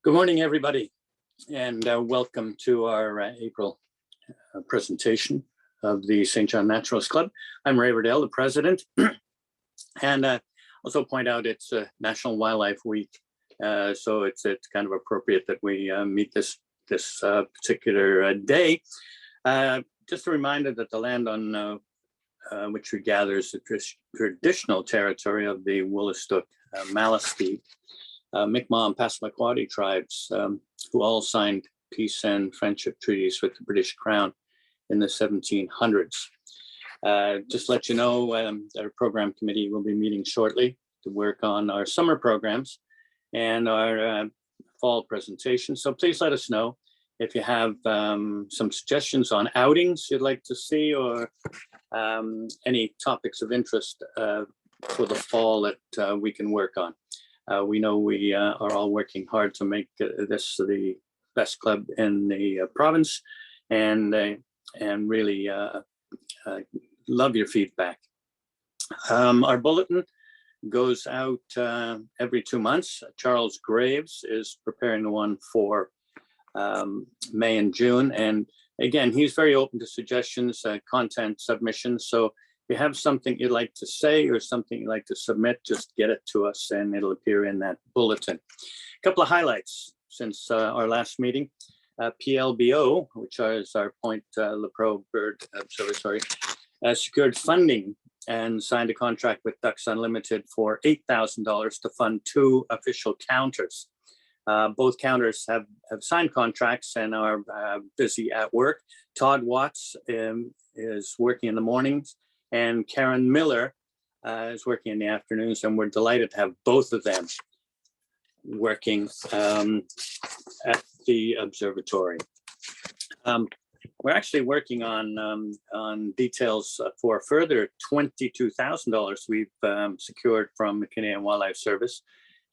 Good morning, everybody, and welcome to our April presentation of the Saint John Naturalists Club. I'm Ray Riddell, the president, and also point out it's National Wildlife Week, so it's kind of appropriate that we meet this particular day. Just a reminder that the land on which we gather is the traditional territory of the Wolastoq, Maliseet, Mi'kmaq and Passamaquoddy tribes, who all signed peace and friendship treaties with the British Crown in the 1700s. Just let you know, our program committee will be meeting shortly to work on our summer programs and our fall presentation. So please let us know if you have some suggestions on outings you'd like to see, or any topics of interest for the fall that we can work on. We know we are all working hard to make this the best club in the province, and really love your feedback. Our bulletin goes out every 2 months. Charles Graves is preparing the one for May and June, and again, he's very open to suggestions, content submissions. So if you have something you'd like to say or something you'd like to submit, just get it to us and it'll appear in that bulletin. A couple of highlights since our last meeting. PLBO, which is our Point Lepreau Bird Observatory, secured funding and signed a contract with Ducks Unlimited for $8,000 to fund 2 official counters. Both counters have signed contracts and are busy at work. Todd Watts is working in the mornings, and Karen Miller is working in the afternoons, and we're delighted to have both of them working at the observatory. We're actually working on details for a further $22,000 we've secured from the Canadian Wildlife Service,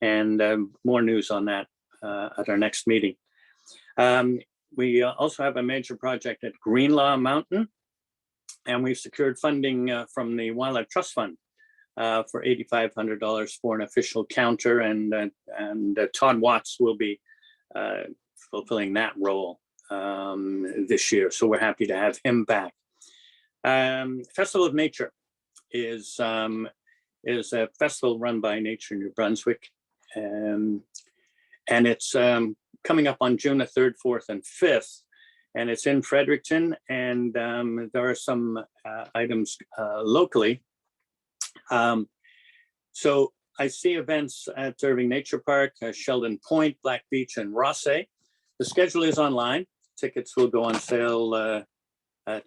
and more news on that at our next meeting. We also have a major project at Greenlaw Mountain, and we've secured funding from the Wildlife Trust Fund for $8,500 for an official counter, and Todd Watts will be fulfilling that role this year. So we're happy to have him back. Festival of Nature is a festival run by Nature New Brunswick, and it's coming up on June the 3rd, 4th, and 5th. And it's in Fredericton, and there are some items locally. So I see events at Irving Nature Park, Sheldon Point, Black Beach, and Rothesay. The schedule is online. Tickets will go on sale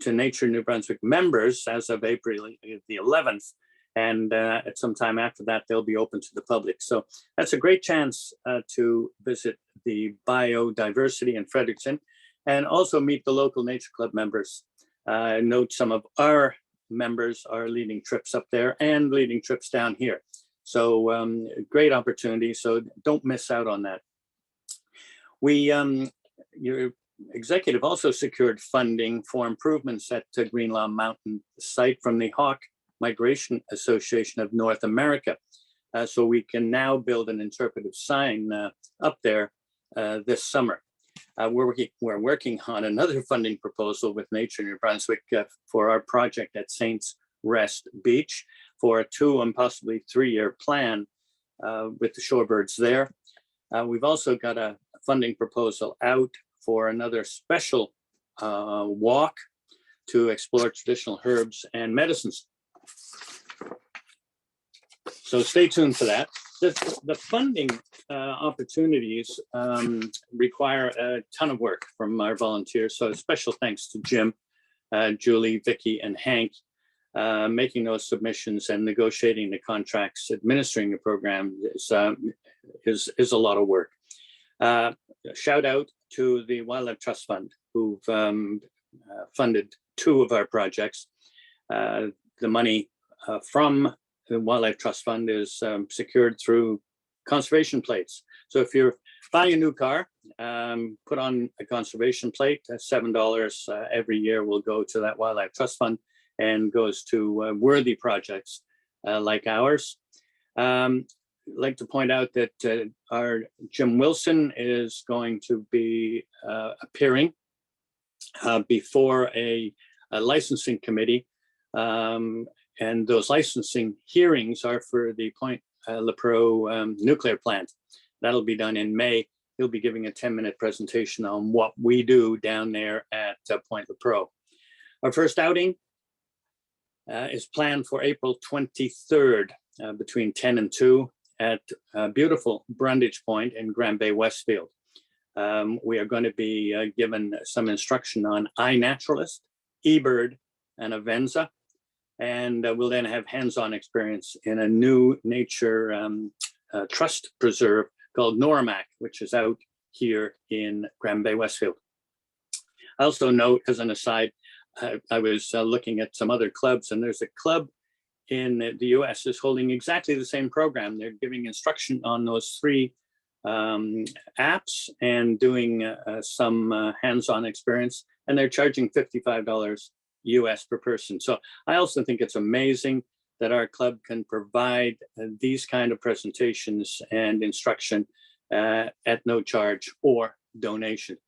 to Nature New Brunswick members as of April the 11th. And at some time after that, they'll be open to the public. So that's a great chance to visit the biodiversity in Fredericton, and also meet the local nature club members. Note some of our members are leading trips up there and leading trips down here. So great opportunity, so don't miss out on that. Your executive also secured funding for improvements at Greenlaw Mountain site from the Hawk Migration Association of North America. So we can now build an interpretive sign up there this summer. We're working on another funding proposal with Nature New Brunswick for our project at Saints Rest Beach for a 2 and possibly 3-year plan with the shorebirds there. We've also got a funding proposal out for another special walk to explore traditional herbs and medicines. So stay tuned for that. The funding opportunities require a ton of work from our volunteers. So special thanks to Jim, Julie, Vicky, and Hank, making those submissions and negotiating the contracts, administering the program is a lot of work. Shout out to the Wildlife Trust Fund, who've funded 2 of our projects. The money from the Wildlife Trust Fund is secured through conservation plates. So if you're buying a new car, put on a conservation plate. $7 every year will go to that Wildlife Trust Fund and goes to worthy projects like ours. like to point out that our Jim Wilson is going to be appearing before a licensing committee. And those licensing hearings are for the Point Lepreau nuclear plant. That'll be done in May. He'll be giving a 10-minute presentation on what we do down there at Point Lepreau. Our first outing is planned for April 23rd between 10 and 2 at beautiful Brundage Point in Grand Bay, Westfield. We are going to be given some instruction on iNaturalist, eBird, and Avenza. And we'll then have hands-on experience in a new nature trust preserve called Noramac, which is out here in Grand Bay, Westfield. I also note, as an aside, I was looking at some other clubs, and there's a club in the US is holding exactly the same program. They're giving instruction on those 3 apps and doing some hands-on experience, and they're charging $55 US per person. So I also think it's amazing that our club can provide these kind of presentations and instruction at no charge or donation.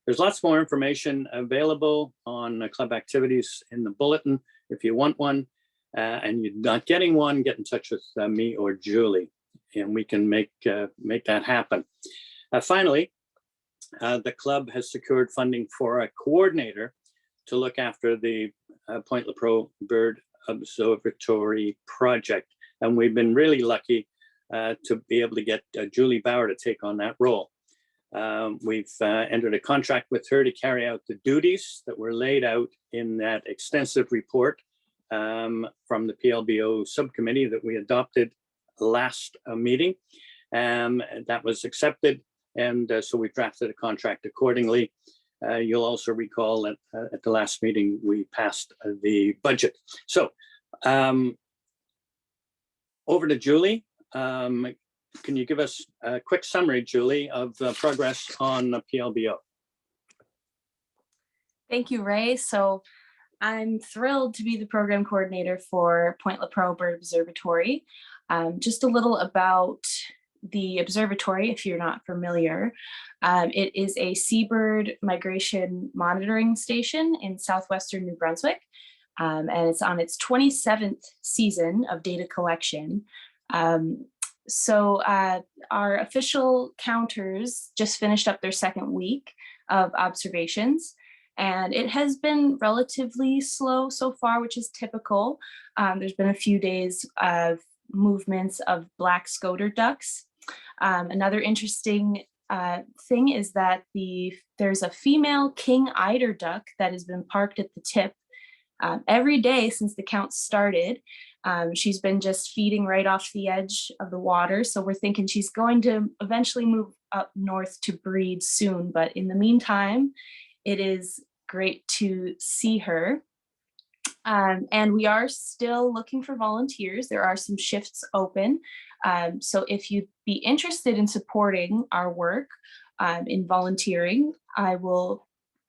There's lots more information available on club activities in the bulletin. If you want one and you're not getting one, get in touch with me or Julie, and we can make that happen. Finally, the club has secured funding for a coordinator to look after the Point Lepreau Bird Observatory project. And we've been really lucky to be able to get Julie Bauer to take on that role. We've entered a contract with her to carry out the duties that were laid out in that extensive report from the PLBO subcommittee that we adopted last meeting. That was accepted, and so we drafted a contract accordingly. You'll also recall that at the last meeting, we passed the budget. So over to Julie. Can you give us a quick summary, Julie, of progress on the PLBO? Thank you, Ray. So I'm thrilled to be the program coordinator for Point Lepreau Bird Observatory. Just a little about the observatory, if you're not familiar. It is a seabird migration monitoring station in southwestern New Brunswick, and it's on its 27th season of data collection. So our official counters just finished up their second week of observations, and it has been relatively slow so far, which is typical. There's been a few days of movements of black scoter ducks. Another interesting thing is that there's a female king eider duck that has been parked at the tip every day since the count started. She's been just feeding right off the edge of the water. So we're thinking she's going to eventually move up north to breed soon. But in the meantime, it is great to see her. And we are still looking for volunteers. There are some shifts open. So if you'd be interested in supporting our work in volunteering, I will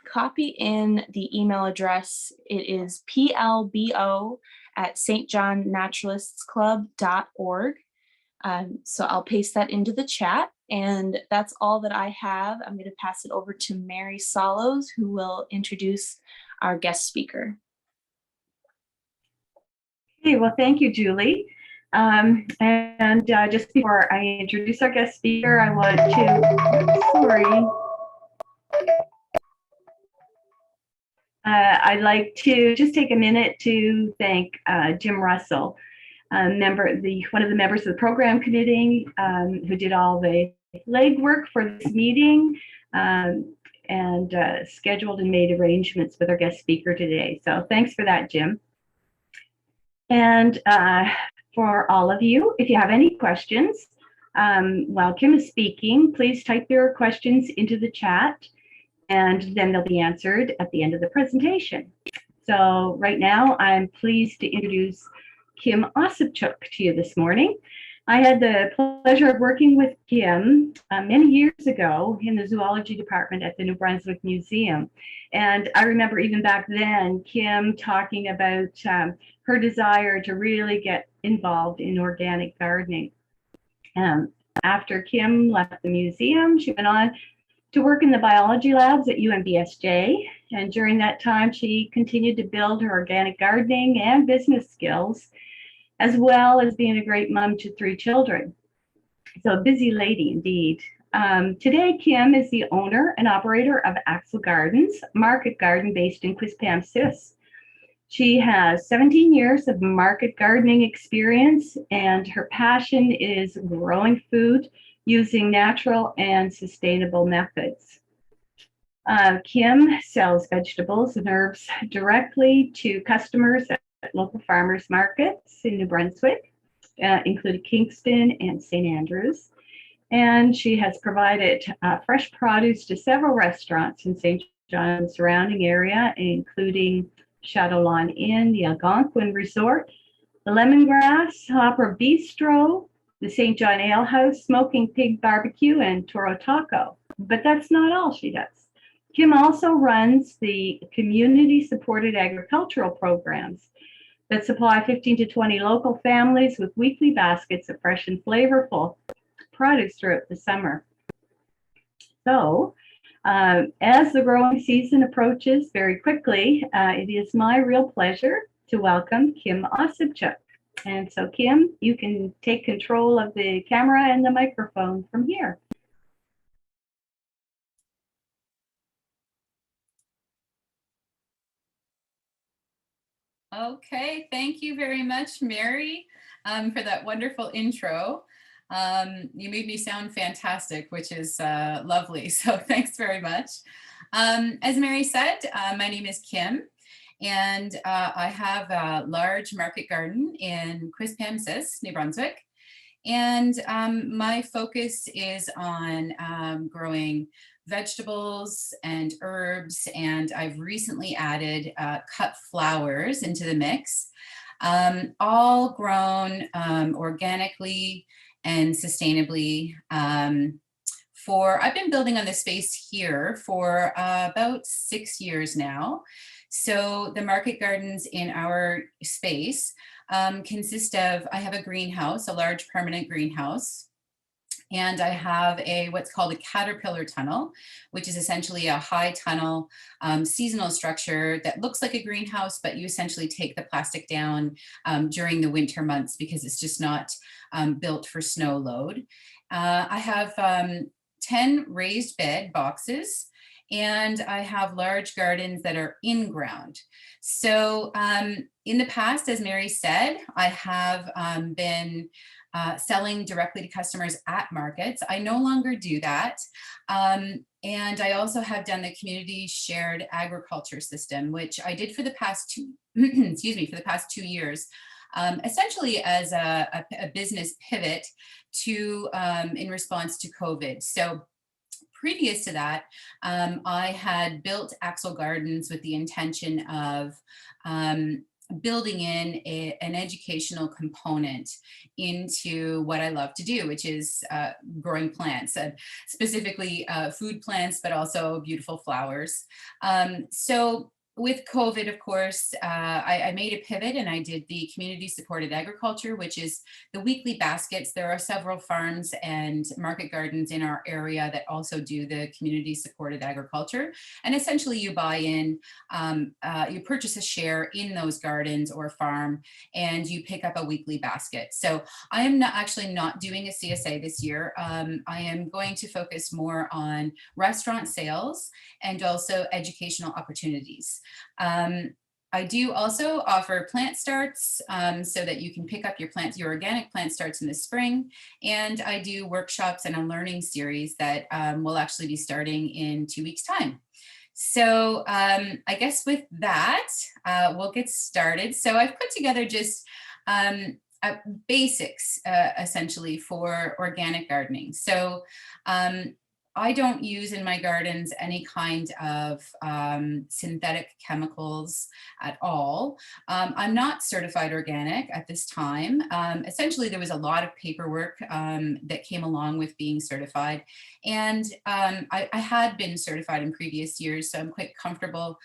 copy in the email address. It is plbo@stjohnnaturalistsclub.org. So I'll paste that into the chat, and that's all that I have. I'm going to pass it over to Mary Solos, who will introduce our guest speaker. Okay, well, thank you, Julie. Just before I introduce our guest speaker, I want to, I'd like to just take a minute to thank Jim Russell, one of the members of the program committee who did all the legwork for this meeting and scheduled and made arrangements with our guest speaker today. So thanks for that, Jim. And for all of you, if you have any questions while Kim is speaking, please type your questions into the chat, and then they'll be answered at the end of the presentation. So right now, I'm pleased to introduce Kim Osepchook to you this morning. I had the pleasure of working with Kim many years ago in the zoology department at the New Brunswick Museum. And I remember even back then, Kim talking about her desire to really get involved in organic gardening. After Kim left the museum, she went on to work in the biology labs at UMBSJ. And during that time, she continued to build her organic gardening and business skills, as well as being a great mom to 3 children. So a busy lady indeed. Today, Kim is the owner and operator of Axil Gardens, a market garden based in Quispamsis. She has 17 years of market gardening experience, and her passion is growing food using natural and sustainable methods. Kim sells vegetables and herbs directly to customers at local farmers markets in New Brunswick, including Kingston and St. Andrews. And she has provided fresh produce to several restaurants in Saint John surrounding area, including Chateau Lawn Inn, the Algonquin Resort, the Lemongrass and Oprah Bistro, the Saint John Ale House, Smoking Pig BBQ, and Toro Taco. But that's not all she does. Kim also runs the community-supported agricultural programs that supply 15 to 20 local families with weekly baskets of fresh and flavorful produce throughout the summer. So, as the growing season approaches very quickly, it is my real pleasure to welcome Kim Osepchook. And so, Kim, you can take control of the camera and the microphone from here. Okay, thank you very much, Mary, for that wonderful intro. You made me sound fantastic, which is lovely. So thanks very much. As Mary said, my name is Kim, and I have a large market garden in Quispamsis, New Brunswick. And my focus is on growing vegetables and herbs, and I've recently added cut flowers into the mix, all grown organically and sustainably. I've been building on this space here for about 6 years now. So the market gardens in our space consist of, I have a greenhouse, a large permanent greenhouse, and I have what's called a caterpillar tunnel, which is essentially a high tunnel seasonal structure that looks like a greenhouse, but you essentially take the plastic down during the winter months because it's just not built for snow load. I have 10 raised bed boxes, and I have large gardens that are in ground. So in the past, as Mary said, I have been selling directly to customers at markets. I no longer do that. And I also have done the community shared agriculture system, which I did for the past excuse me, for the past 2 years, essentially as a business pivot to in response to COVID. So previous to that, I had built Axil Gardens with the intention of building in an educational component into what I love to do, which is growing plants, and specifically food plants, but also beautiful flowers. So with COVID, of course, I made a pivot and I did the community supported agriculture, which is the weekly baskets. There are several farms and market gardens in our area that also do the community supported agriculture. And essentially you buy in, you purchase a share in those gardens or farm, and you pick up a weekly basket. So I am actually not doing a CSA this year. I am going to focus more on restaurant sales and also educational opportunities. I do also offer plant starts so that you can pick up your organic plant starts in the spring. And I do workshops and a learning series that will actually be starting in 2 weeks' time. So I guess with that, we'll get started. So I've put together just basics essentially for organic gardening. So I don't use in my gardens any kind of synthetic chemicals at all. I'm not certified organic at this time. Essentially, there was a lot of paperwork that came along with being certified. And I had been certified in previous years, so I'm quite comfortable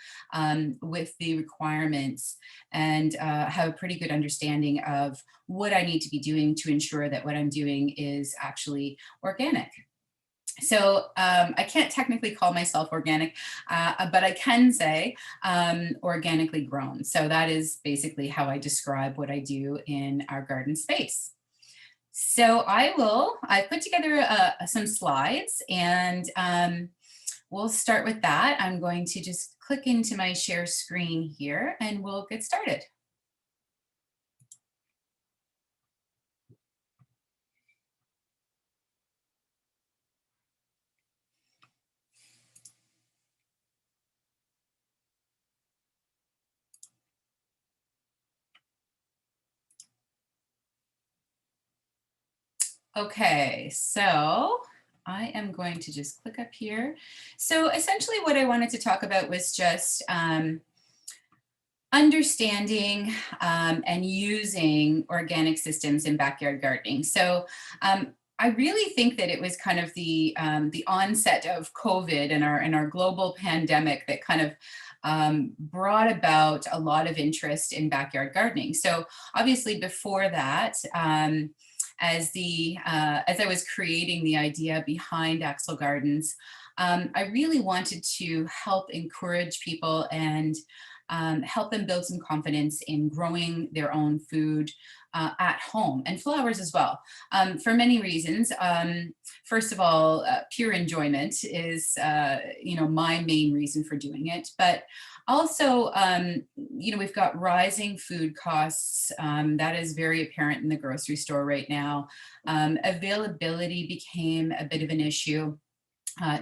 with the requirements and have a pretty good understanding of what I need to be doing to ensure that what I'm doing is actually organic. So I can't technically call myself organic, but I can say organically grown. So that is basically how I describe what I do in our garden space. So I put together some slides, and we'll start with that. I'm going to just click into my share screen here and we'll get started. Okay, so I am going to just click up here. So essentially what I wanted to talk about was just understanding and using organic systems in backyard gardening. So I really think that it was kind of the onset of COVID and our global pandemic that kind of brought about a lot of interest in backyard gardening. So obviously before that, as I was creating the idea behind Axil Gardens, I really wanted to help encourage people and help them build some confidence in growing their own food at home, and flowers as well, for many reasons. First of all, pure enjoyment is my main reason for doing it, but also we've got rising food costs. That is very apparent in the grocery store right now. Availability became a bit of an issue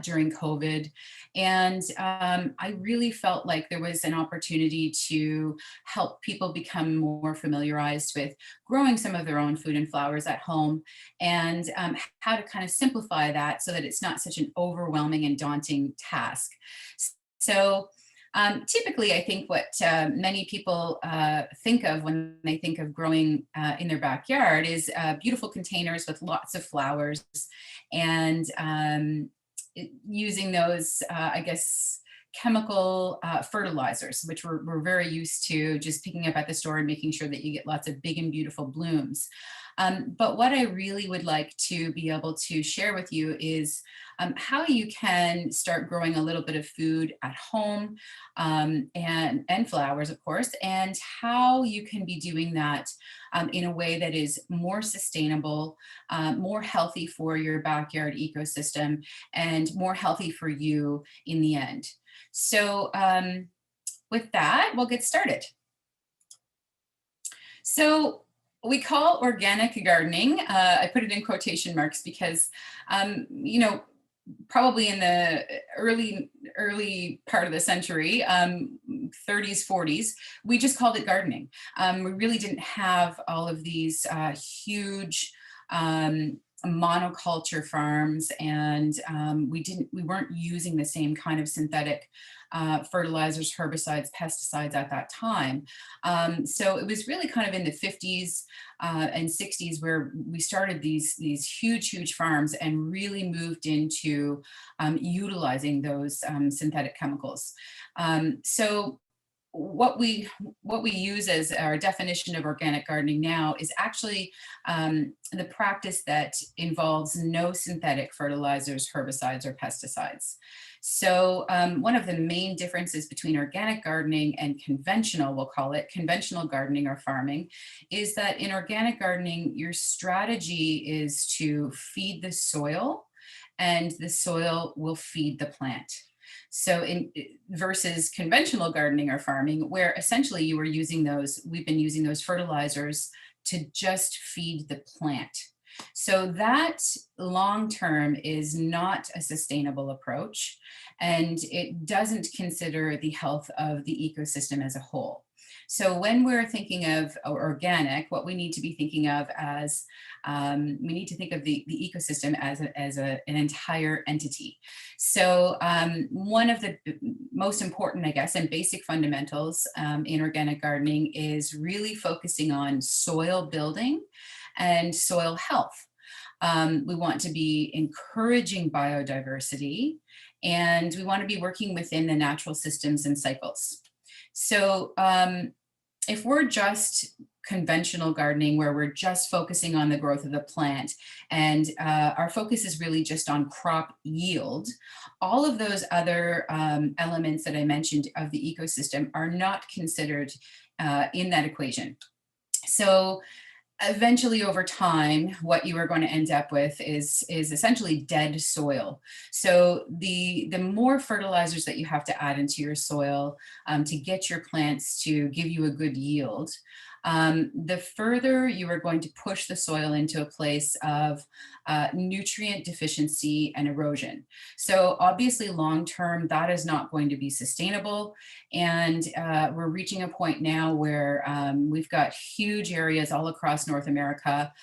during COVID. And I really felt like there was an opportunity to help people become more familiarized with growing some of their own food and flowers at home, and how to kind of simplify that so that it's not such an overwhelming and daunting task. So typically, I think what many people think of when they think of growing in their backyard is beautiful containers with lots of flowers, and using those, I guess, chemical fertilizers, which we're very used to just picking up at the store and making sure that you get lots of big and beautiful blooms. But what I really would like to be able to share with you is how you can start growing a little bit of food at home, and flowers, of course, and how you can be doing that in a way that is more sustainable, more healthy for your backyard ecosystem, and more healthy for you in the end. So with that, we'll get started. So we call organic gardening, I put it in quotation marks because, probably in the early part of the century, 30s, 40s, we just called it gardening. We really didn't have all of these huge monoculture farms, and we weren't using the same kind of synthetic fertilizers, herbicides, pesticides at that time. So it was really kind of in the 50s and 60s where we started these huge farms and really moved into utilizing those synthetic chemicals. So what we use as our definition of organic gardening now is actually the practice that involves no synthetic fertilizers, herbicides, or pesticides. So one of the main differences between organic gardening and conventional, we'll call it conventional gardening or farming, is that in organic gardening, your strategy is to feed the soil, and the soil will feed the plant. So versus conventional gardening or farming, where essentially we've been using those fertilizers to just feed the plant. So that long-term is not a sustainable approach, and it doesn't consider the health of the ecosystem as a whole. So when we're thinking of organic, what we need to be thinking of as, we need to think of the ecosystem as, an entire entity. So one of the most important, I guess, and basic fundamentals in organic gardening is really focusing on soil building and soil health. We want to be encouraging biodiversity, and we want to be working within the natural systems and cycles. So if we're just conventional gardening, where we're just focusing on the growth of the plant, and our focus is really just on crop yield, all of those other elements that I mentioned of the ecosystem are not considered in that equation. So eventually, over time, what you are going to end up with is essentially dead soil. So the more fertilizers that you have to add into your soil to get your plants to give you a good yield, the further you are going to push the soil into a place of nutrient deficiency and erosion. So obviously, long term, that is not going to be sustainable. And we're reaching a point now where we've got huge areas all across North America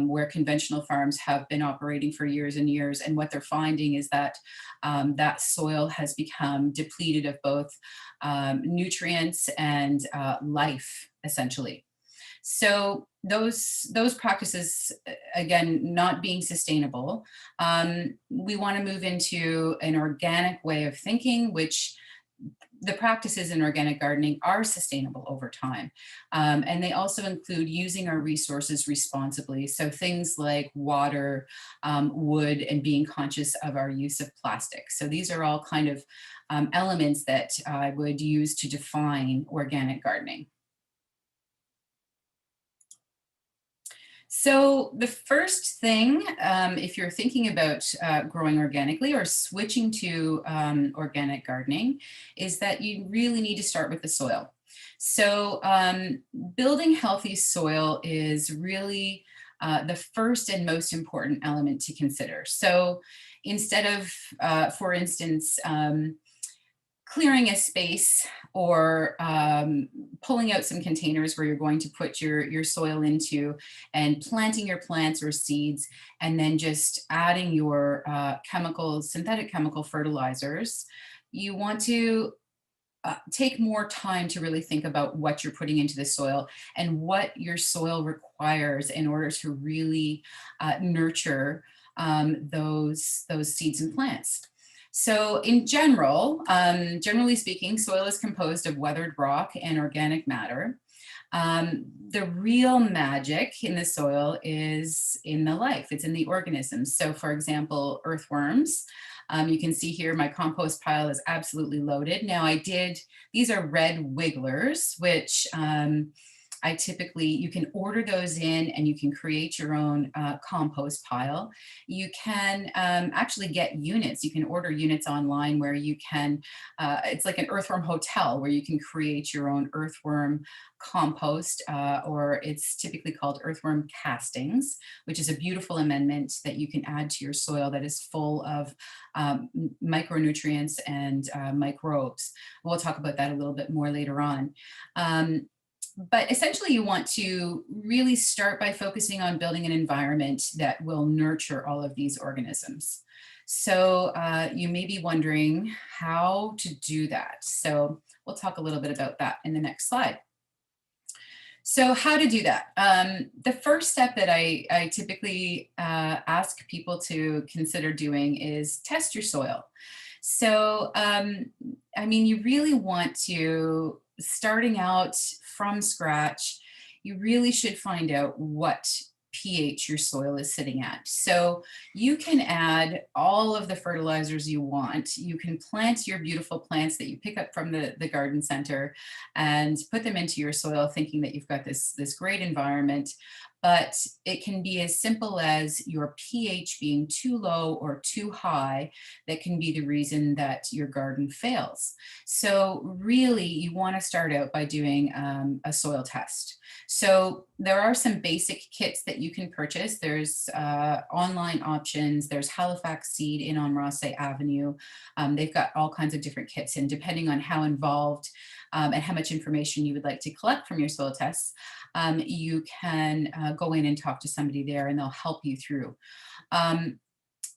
where conventional farms have been operating for years and years. And what they're finding is that that soil has become depleted of both nutrients and life, essentially. So those practices, again, not being sustainable, we want to move into an organic way of thinking, which the practices in organic gardening are sustainable over time. And they also include using our resources responsibly. So things like water, wood, and being conscious of our use of plastic. So these are all kind of elements that I would use to define organic gardening. So the first thing, if you're thinking about growing organically or switching to organic gardening, is that you really need to start with the soil. So building healthy soil is really the first and most important element to consider. So instead of, for instance, clearing a space or pulling out some containers where you're going to put your soil into and planting your plants or seeds, and then just adding your synthetic chemical fertilizers, you want to take more time to really think about what you're putting into the soil and what your soil requires in order to really nurture those seeds and plants. So in general, generally speaking, soil is composed of weathered rock and organic matter. The real magic in the soil is in the life, it's in the organisms. So for example, earthworms. You can see here my compost pile is absolutely loaded. Now these are red wigglers, which you can order those in and you can create your own compost pile. You can actually get units. You can order units online where you can, it's like an earthworm hotel where you can create your own earthworm compost, or it's typically called earthworm castings, which is a beautiful amendment that you can add to your soil that is full of micronutrients and microbes. We'll talk about that a little bit more later on. But essentially, you want to really start by focusing on building an environment that will nurture all of these organisms. So you may be wondering how to do that. So we'll talk a little bit about that in the next slide. So how to do that? The first step that I typically ask people to consider doing is test your soil. So, I mean, you really want to, starting out from scratch, you really should find out what pH your soil is sitting at. So you can add all of the fertilizers you want. You can plant your beautiful plants that you pick up from the garden center and put them into your soil thinking that you've got this great environment. but it can be as simple as your pH being too low or too high that can be the reason that your garden fails. So really, you want to start out by doing a soil test. So there are some basic kits that you can purchase. There's online options. There's Halifax Seed in on Rothesay Avenue. They've got all kinds of different kits, and depending on how involved and how much information you would like to collect from your soil tests, you can go in and talk to somebody there and they'll help you through.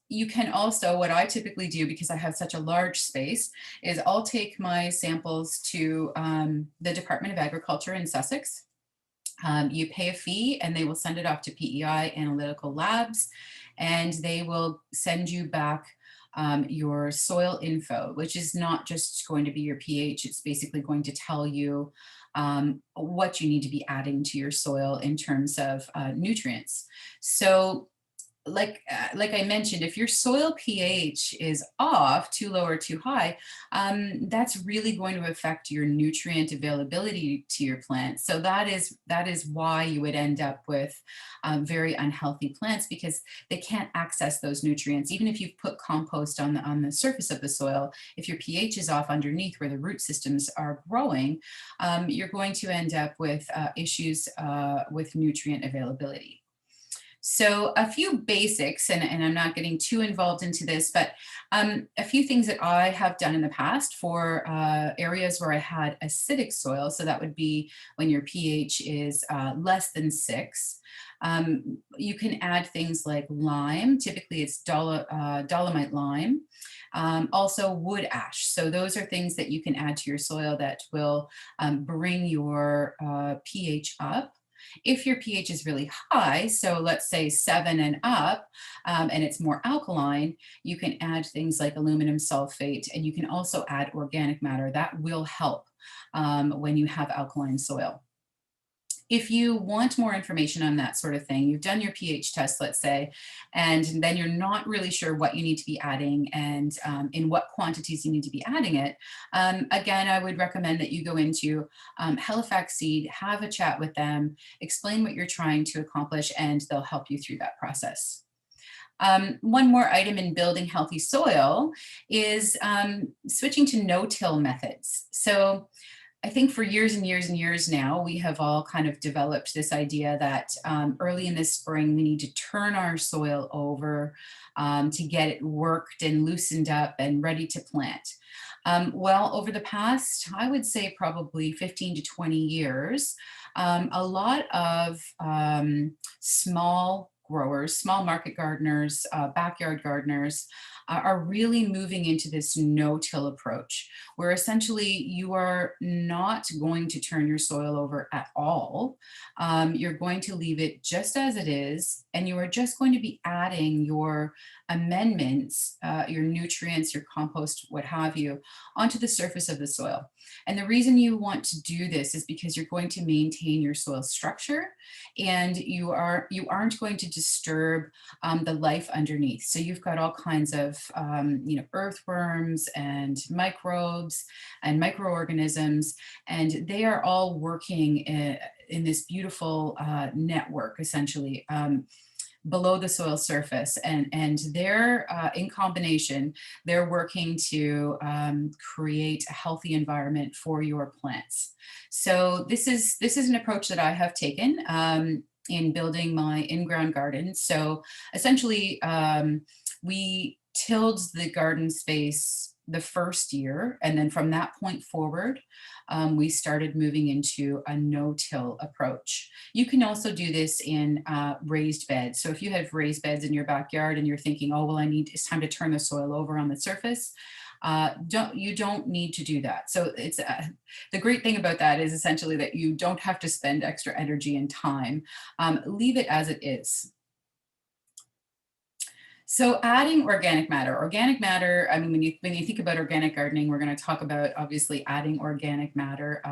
You can also, what I typically do, because I have such a large space, is I'll take my samples to the Department of Agriculture in Sussex. You pay a fee and they will send it off to PEI Analytical Labs, and they will send you back your soil info, which is not just going to be your pH. It's basically going to tell you what you need to be adding to your soil in terms of nutrients. So like I mentioned, if your soil pH is off, too low or too high, that's really going to affect your nutrient availability to your plants. So that is why you would end up with very unhealthy plants, because they can't access those nutrients. Even if you've put compost on the surface of the soil, if your pH is off underneath where the root systems are growing, you're going to end up with issues with nutrient availability. So a few basics, and I'm not getting too involved into this, but a few things that I have done in the past for areas where I had acidic soil. So that would be when your pH is less than 6. You can add things like lime. Typically it's dolomite lime. Also wood ash. So those are things that you can add to your soil that will bring your pH up. If your pH is really high, so let's say 7 and up, and it's more alkaline, you can add things like aluminum sulfate, and you can also add organic matter. That will help when you have alkaline soil. If you want more information on that sort of thing, you've done your pH test, let's say, and then you're not really sure what you need to be adding and in what quantities you need to be adding it. Again, I would recommend that you go into Halifax Seed, have a chat with them, explain what you're trying to accomplish, and they'll help you through that process. One more item in building healthy soil is switching to no-till methods. So I think for years and years and years now, we have all kind of developed this idea that early in the spring, we need to turn our soil over to get it worked and loosened up and ready to plant. Well, over the past, I would say probably 15 to 20 years, a lot of small growers, small market gardeners, backyard gardeners are really moving into this no-till approach, where essentially you are not going to turn your soil over at all. You're going to leave it just as it is, and you are just going to be adding your amendments, your nutrients, your compost, what have you, onto the surface of the soil. And the reason you want to do this is because you're going to maintain your soil structure, and you aren't going to disturb the life underneath. So you've got all kinds of earthworms and microbes and microorganisms, and they are all working in this beautiful network, essentially, below the soil surface, and they're in combination, they're working to create a healthy environment for your plants. So this is an approach that I have taken in building my in-ground garden. So essentially, we tilled the garden space the first year, and then from that point forward, we started moving into a no-till approach. You can also do this in raised beds. So if you have raised beds in your backyard and you're thinking, oh, well, it's time to turn the soil over on the surface, you don't need to do that. So it's the great thing about that is essentially that you don't have to spend extra energy and time. Leave it as it is. So adding organic matter, I mean, when you think about organic gardening, we're going to talk about obviously adding organic matter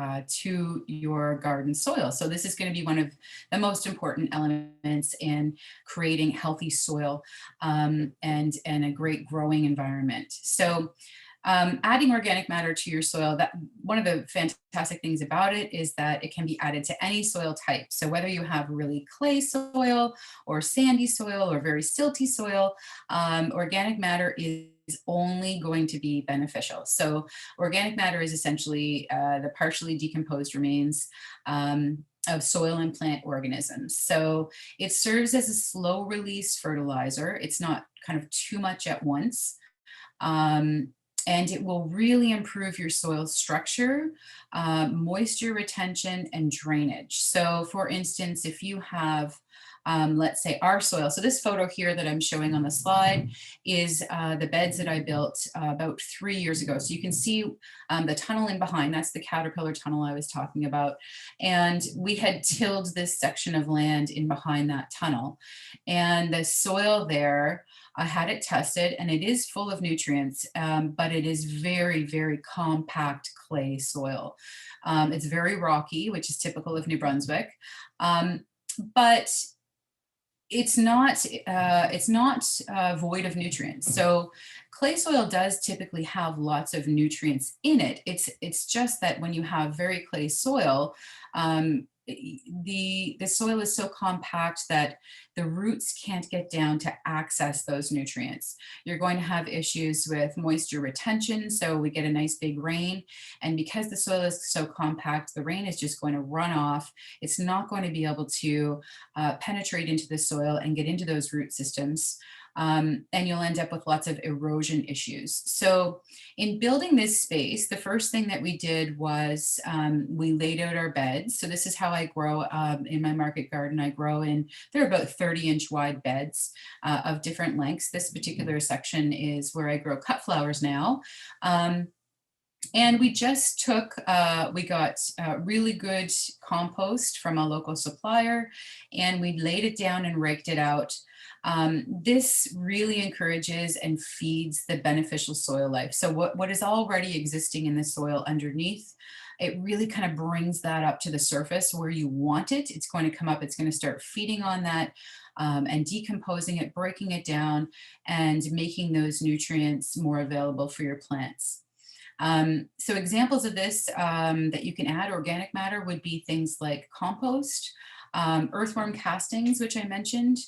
to your garden soil. So this is going to be one of the most important elements in creating healthy soil and a great growing environment. So Adding organic matter to your soil, that one of the fantastic things about it is that it can be added to any soil type. So whether you have really clay soil or sandy soil or very silty soil, organic matter is only going to be beneficial. So organic matter is essentially the partially decomposed remains of soil and plant organisms. So it serves as a slow release fertilizer. It's not kind of too much at once. And it will really improve your soil structure, moisture retention, and drainage. So for instance, if you have, let's say our soil, so this photo here that I'm showing on the slide is the beds that I built about 3 years ago. So you can see the tunnel in behind, that's the caterpillar tunnel I was talking about. And we had tilled this section of land in behind that tunnel. And the soil there, I had it tested and it is full of nutrients, but it is very, very compact clay soil. It's very rocky, which is typical of New Brunswick, but it's not void of nutrients. So clay soil does typically have lots of nutrients in it. It's just that when you have very clay soil, the soil is so compact that the roots can't get down to access those nutrients. You're going to have issues with moisture retention. So we get a nice big rain. And because the soil is so compact, the rain is just going to run off. It's not going to be able to penetrate into the soil and get into those root systems. And you'll end up with lots of erosion issues. So in building this space, the first thing that we did was we laid out our beds. So this is how I grow in my market garden. I grow in, they're about 30-inch wide beds of different lengths. This particular section is where I grow cut flowers now. And we just took, we got really good compost from a local supplier, and we laid it down and raked it out. This really encourages and feeds the beneficial soil life. So what is already existing in the soil underneath, it really kind of brings that up to the surface where you want it. It's going to come up, it's going to start feeding on that and decomposing it, breaking it down, and making those nutrients more available for your plants. So examples of this that you can add organic matter would be things like compost, earthworm castings, which I mentioned.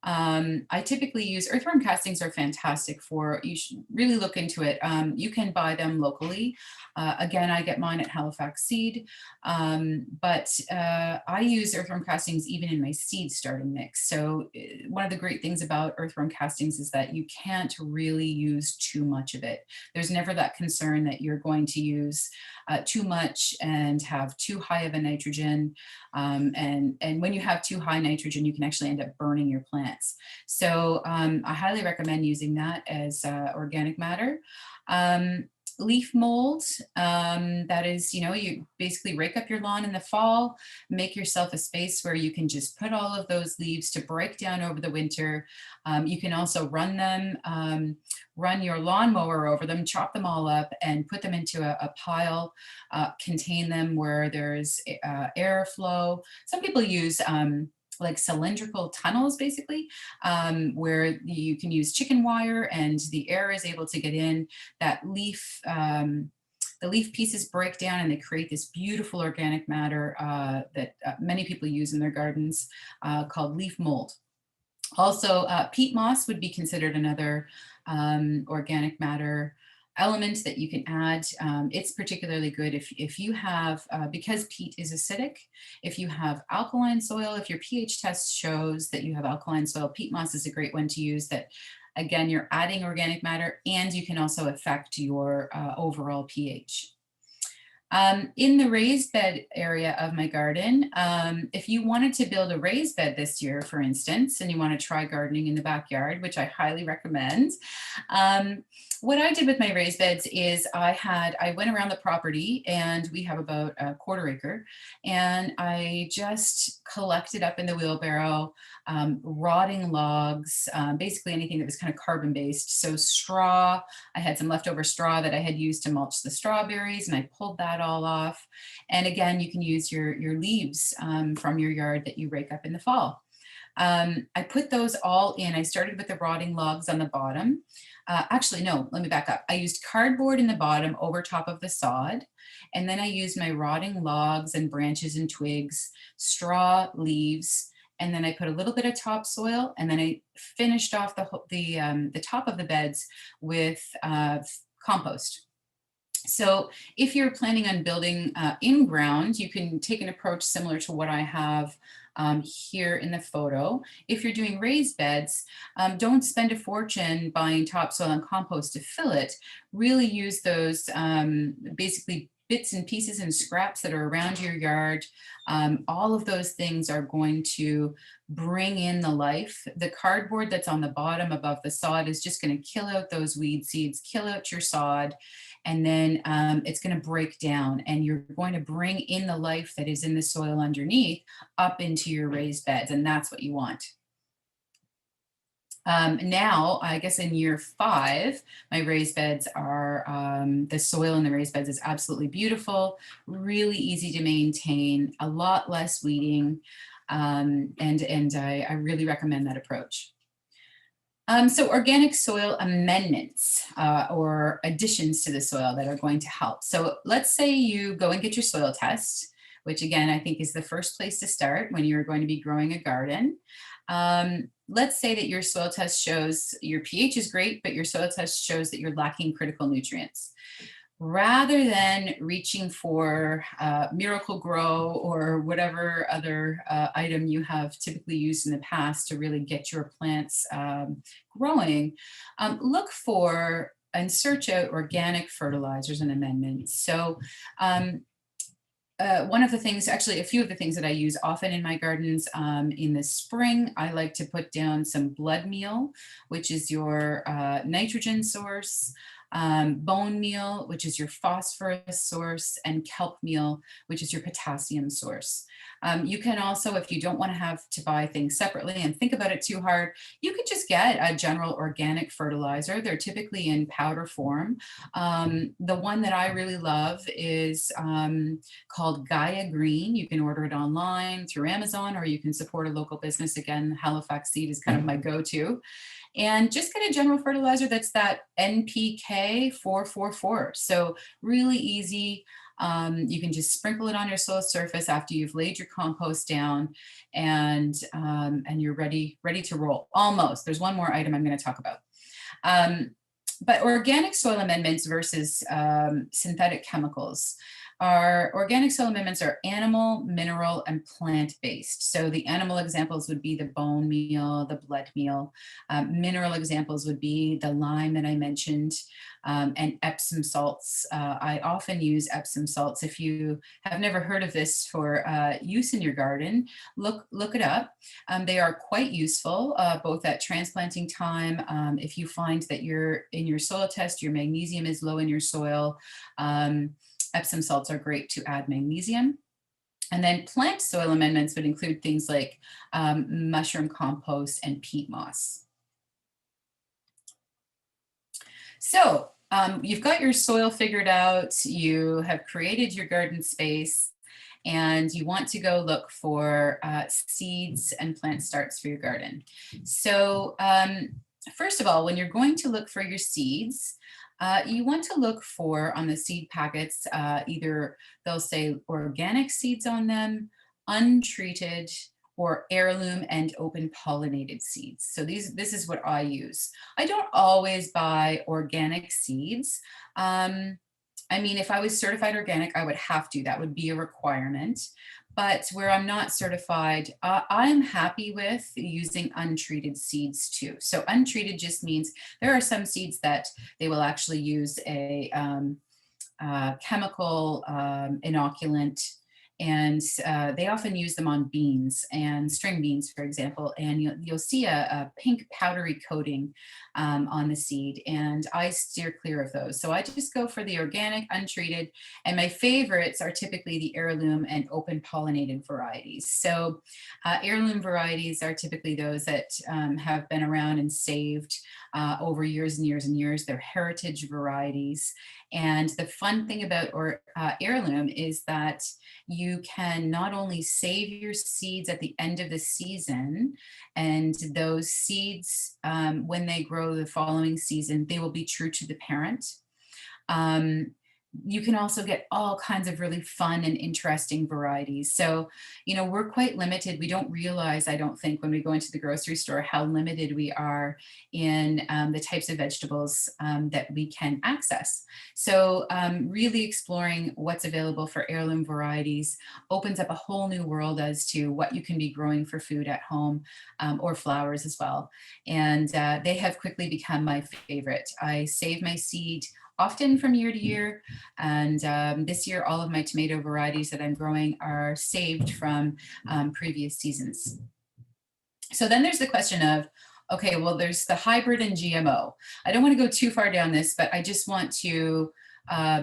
I typically use earthworm castings are fantastic for, you should really look into it. You can buy them locally. Again, I get mine at Halifax Seed, but I use earthworm castings even in my seed starting mix. So one of the great things about earthworm castings is that you can't really use too much of it. There's never that concern that you're going to use too much and have too high of a nitrogen. And when you have too high nitrogen, you can actually end up burning your plants. So I highly recommend using that as organic matter. Leaf mold, that is, you basically rake up your lawn in the fall, make yourself a space where you can just put all of those leaves to break down over the winter. You can also run them, run your lawnmower over them, chop them all up and put them into a pile, contain them where there's airflow. Some people use like cylindrical tunnels, basically, where you can use chicken wire and the air is able to get in. That leaf, the leaf pieces break down and they create this beautiful organic matter that many people use in their gardens called leaf mold. Also, peat moss would be considered another organic matter element that you can add. It's particularly good if you have, because peat is acidic, if you have alkaline soil, if your pH test shows that you have alkaline soil, peat moss is a great one to use. That, again, you're adding organic matter and you can also affect your overall pH. In the raised bed area of my garden, if you wanted to build a raised bed this year, for instance, and you want to try gardening in the backyard, which I highly recommend, what I did with my raised beds is I went around the property, and we have about a 1/4 acre, and I just collected up in the wheelbarrow rotting logs, basically anything that was kind of carbon based. So straw, I had some leftover straw that I had used to mulch the strawberries, and I pulled that all off. And again, you can use your leaves from your yard that you rake up in the fall. I put those all in. I started with the rotting logs on the bottom. Actually, no, let me back up. I used cardboard in the bottom over top of the sod. And then I used my rotting logs and branches and twigs, straw, leaves, and then I put a little bit of topsoil, and then I finished off the top of the beds with compost. So if you're planning on building in ground, you can take an approach similar to what I have here in the photo. If you're doing raised beds, don't spend a fortune buying topsoil and compost to fill it. Really use those basically bits and pieces and scraps that are around your yard. All of those things are going to bring in the life. The cardboard that's on the bottom above the sod is just going to kill out those weed seeds, kill out your sod, and then it's going to break down, and you're going to bring in the life that is in the soil underneath up into your raised beds, and that's what you want. Now, I guess in year 5, my raised beds are, the soil in the raised beds is absolutely beautiful, really easy to maintain, a lot less weeding, and I really recommend that approach. So organic soil amendments or additions to the soil that are going to help. So let's say you go and get your soil test, which again, I think is the first place to start when you're going to be growing a garden. Let's say that your soil test shows your pH is great, but your soil test shows that you're lacking critical nutrients. Rather than reaching for Miracle Grow or whatever other item you have typically used in the past to really get your plants growing, look for and search out organic fertilizers and amendments. So one of the things, actually a few of the things that I use often in my gardens in the spring, I like to put down some blood meal, which is your nitrogen source, bone meal, which is your phosphorus source, and kelp meal, which is your potassium source. You can also, if you don't want to have to buy things separately and think about it too hard, you could just get a general organic fertilizer. They're typically in powder form. The one that I really love is called Gaia Green. You can order it online through Amazon, or you can support a local business. Again, Halifax Seed is kind of my go-to. And just get a general fertilizer that's that NPK 444. So really easy. You can just sprinkle it on your soil surface after you've laid your compost down, and you're ready to roll. Almost. There's one more item I'm going to talk about. But organic soil amendments versus synthetic chemicals. Our organic soil amendments are animal, mineral, and plant-based. So the animal examples would be the bone meal, the blood meal. Mineral examples would be the lime that I mentioned, and Epsom salts. I often use Epsom salts. If you have never heard of this for use in your garden, look it up. They are quite useful, both at transplanting time. If you find that in your soil test, your magnesium is low in your soil, Epsom salts are great to add magnesium. And then plant soil amendments would include things like mushroom compost and peat moss. So you've got your soil figured out, you have created your garden space, and you want to go look for seeds and plant starts for your garden. So first of all, when you're going to look for your seeds, you want to look for on the seed packets, either they'll say organic seeds on them, untreated, or heirloom and open pollinated seeds. So this is what I use. I don't always buy organic seeds. I mean, if I was certified organic, I would have to, that would be a requirement. But where I'm not certified, I'm happy with using untreated seeds too. So untreated just means there are some seeds that they will actually use a chemical inoculant, and they often use them on beans and string beans, for example, and you'll see a pink powdery coating on the seed, and I steer clear of those. So I just go for the organic, untreated, and my favorites are typically the heirloom and open pollinated varieties. So heirloom varieties are typically those that have been around and saved. over years and years and years. They're heritage varieties. And the fun thing about heirloom is that you can not only save your seeds at the end of the season, and those seeds, when they grow the following season, they will be true to the parent. You can also get all kinds of really fun and interesting varieties. So, you know, we're quite limited. We don't realize, I don't think, when we go into the grocery store, how limited we are in the types of vegetables that we can access. So really exploring what's available for heirloom varieties opens up a whole new world as to what you can be growing for food at home, or flowers as well. And they have quickly become my favorite. I save my seed often from year to year. And this year, all of my tomato varieties that I'm growing are saved from previous seasons. So then there's the question of, okay, well, there's the hybrid and GMO. I don't want to go too far down this, but I just want to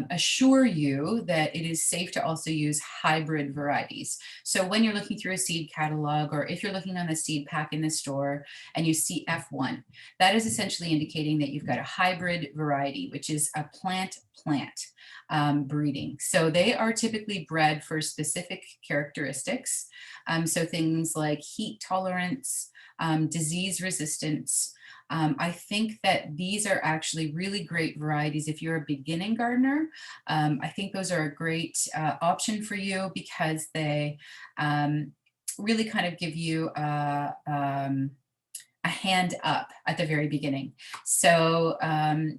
assure you that it is safe to also use hybrid varieties. So when you're looking through a seed catalog, or if you're looking on the seed pack in the store and you see F1, that is essentially indicating that you've got a hybrid variety, which is a plant-plant breeding. So they are typically bred for specific characteristics. So things like heat tolerance, disease resistance. I think that these are actually really great varieties if you're a beginning gardener. I think those are a great option for you because they really kind of give you a hand up at the very beginning. So,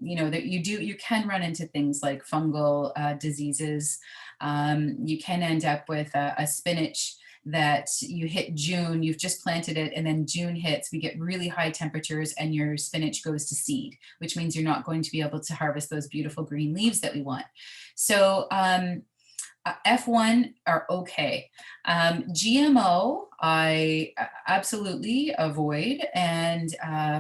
you know, that you can run into things like fungal diseases. You can end up with a spinach that you hit June, you've just planted it, and then June hits, we get really high temperatures and your spinach goes to seed, which means you're not going to be able to harvest those beautiful green leaves that we want. So F1 are okay. GMO, I absolutely avoid, and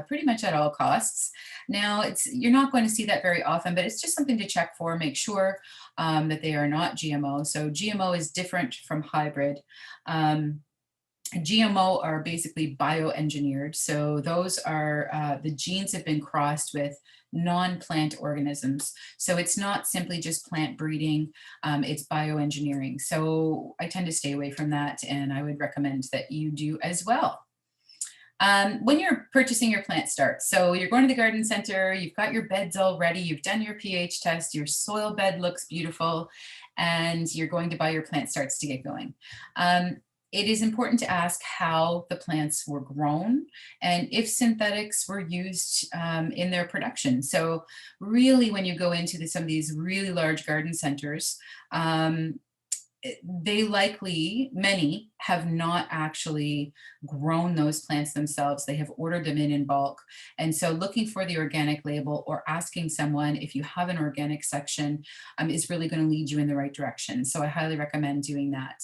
pretty much at all costs. Now, you're not going to see that very often, but it's just something to check for, make sure that they are not GMO. So GMO is different from hybrid. GMO are basically bioengineered. So those are, the genes have been crossed with non-plant organisms. So it's not simply just plant breeding, it's bioengineering. So I tend to stay away from that, and I would recommend that you do as well. When you're purchasing your plant starts, so you're going to the garden center, you've got your beds all ready, you've done your pH test, your soil bed looks beautiful, and you're going to buy your plant starts to get going. It is important to ask how the plants were grown and if synthetics were used in their production. So really, when you go into some of these really large garden centers, they likely, many have not actually grown those plants themselves. They have ordered them in bulk. And so looking for the organic label or asking someone if you have an organic section is really going to lead you in the right direction. So I highly recommend doing that.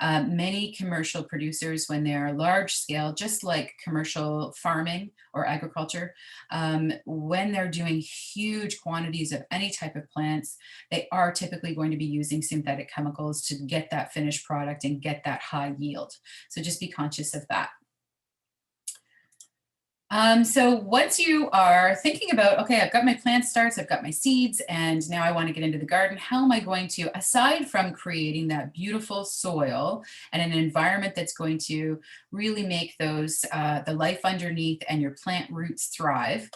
Many commercial producers, when they are large scale, just like commercial farming or agriculture, when they're doing huge quantities of any type of plants, they are typically going to be using synthetic chemicals to get that finished product and get that high yield. So just be conscious of that. So once you are thinking about, okay, I've got my plant starts, I've got my seeds, and now I want to get into the garden, how am I going to, aside from creating that beautiful soil and an environment that's going to really make those, the life underneath and your plant roots thrive,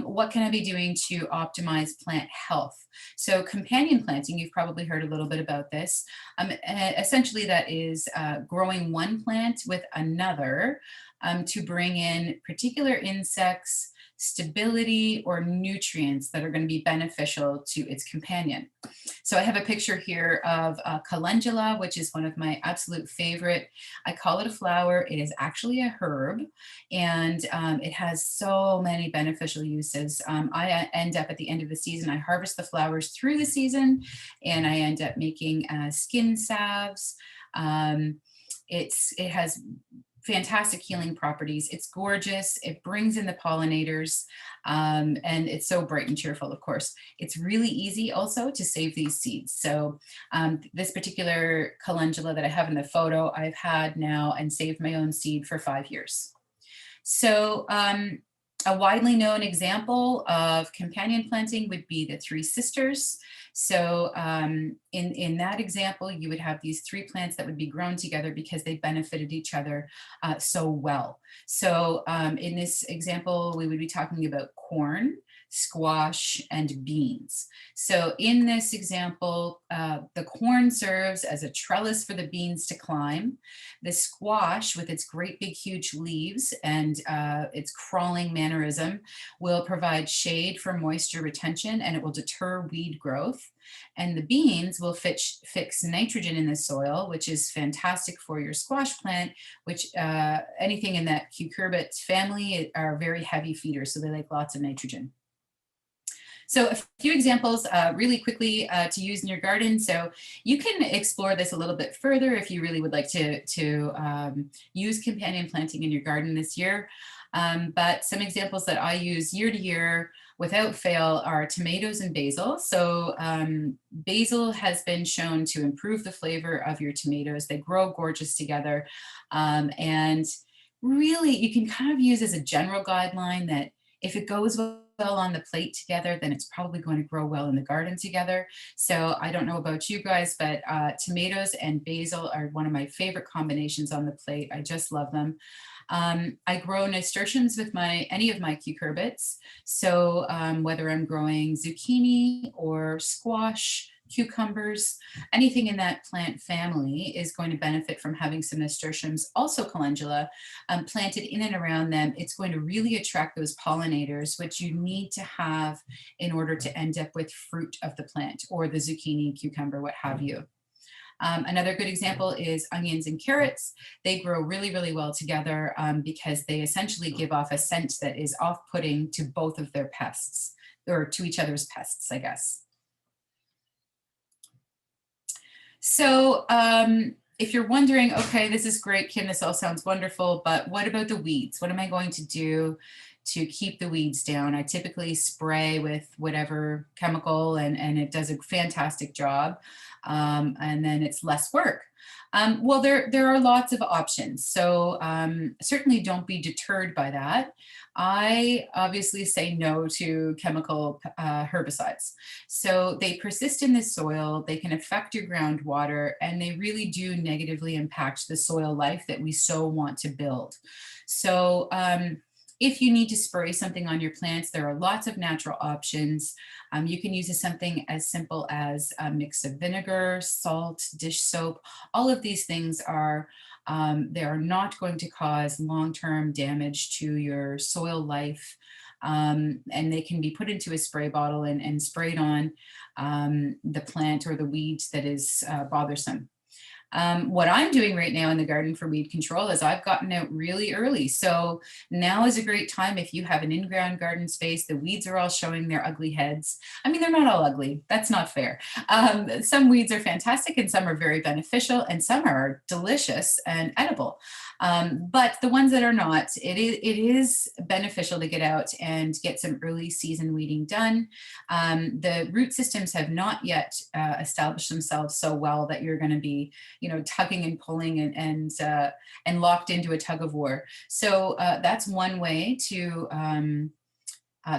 what can I be doing to optimize plant health? So companion planting, you've probably heard a little bit about this. Essentially that is growing one plant with another to bring in particular insects, stability, or nutrients that are going to be beneficial to its companion. So I have a picture here of calendula, which is one of my absolute favorite. I call it a flower. It is actually a herb, and it has so many beneficial uses. I end up at the end of the season, I harvest the flowers through the season, and I end up making skin salves. It has fantastic healing properties. It's gorgeous. It brings in the pollinators, and it's so bright and cheerful, of course. It's really easy also to save these seeds. So this particular calendula that I have in the photo, I've had now and saved my own seed for 5 years. So A widely known example of companion planting would be the Three Sisters. So in that example, you would have these 3 plants that would be grown together because they benefited each other so well. So in this example, we would be talking about corn, squash, and beans. So in this example, the corn serves as a trellis for the beans to climb. The squash, with its great big huge leaves and its crawling mannerism, will provide shade for moisture retention, and it will deter weed growth. And the beans will fix nitrogen in the soil, which is fantastic for your squash plant, which anything in that cucurbit family are very heavy feeders, so they like lots of nitrogen. So a few examples really quickly to use in your garden. So you can explore this a little bit further if you really would like to use companion planting in your garden this year. But some examples that I use year to year without fail are tomatoes and basil. So basil has been shown to improve the flavor of your tomatoes. They grow gorgeous together. And really, you can kind of use as a general guideline that if it goes well on the plate together, then it's probably going to grow well in the garden together. So I don't know about you guys, but tomatoes and basil are one of my favorite combinations on the plate. I just love them. I grow nasturtiums with any of my cucurbits. So whether I'm growing zucchini or squash, cucumbers, anything in that plant family is going to benefit from having some nasturtiums, also calendula, planted in and around them. It's going to really attract those pollinators, which you need to have in order to end up with fruit of the plant or the zucchini, cucumber, what have you. Another good example is onions and carrots. They grow really, really well together because they essentially give off a scent that is off-putting to both of their pests, or to each other's pests, I guess. So if you're wondering, okay, this is great, Kim, this all sounds wonderful, but what about the weeds? What am I going to do to keep the weeds down? I typically spray with whatever chemical and it does a fantastic job. And then it's less work. Well, there are lots of options. So certainly don't be deterred by that. I obviously say no to chemical herbicides. So they persist in the soil, they can affect your groundwater, and they really do negatively impact the soil life that we so want to build. So if you need to spray something on your plants, there are lots of natural options. You can use something as simple as a mix of vinegar, salt, dish soap. All of these things are they are not going to cause long-term damage to your soil life. And they can be put into a spray bottle and sprayed on the plant or the weeds that is bothersome. What I'm doing right now in the garden for weed control is I've gotten out really early. So now is a great time if you have an in-ground garden space, the weeds are all showing their ugly heads. I mean, they're not all ugly. That's not fair. Some weeds are fantastic and some are very beneficial and some are delicious and edible. But the ones that are not, it is beneficial to get out and get some early season weeding done. The root systems have not yet established themselves so well that you're going to be tugging and pulling and locked into a tug of war. So that's one way to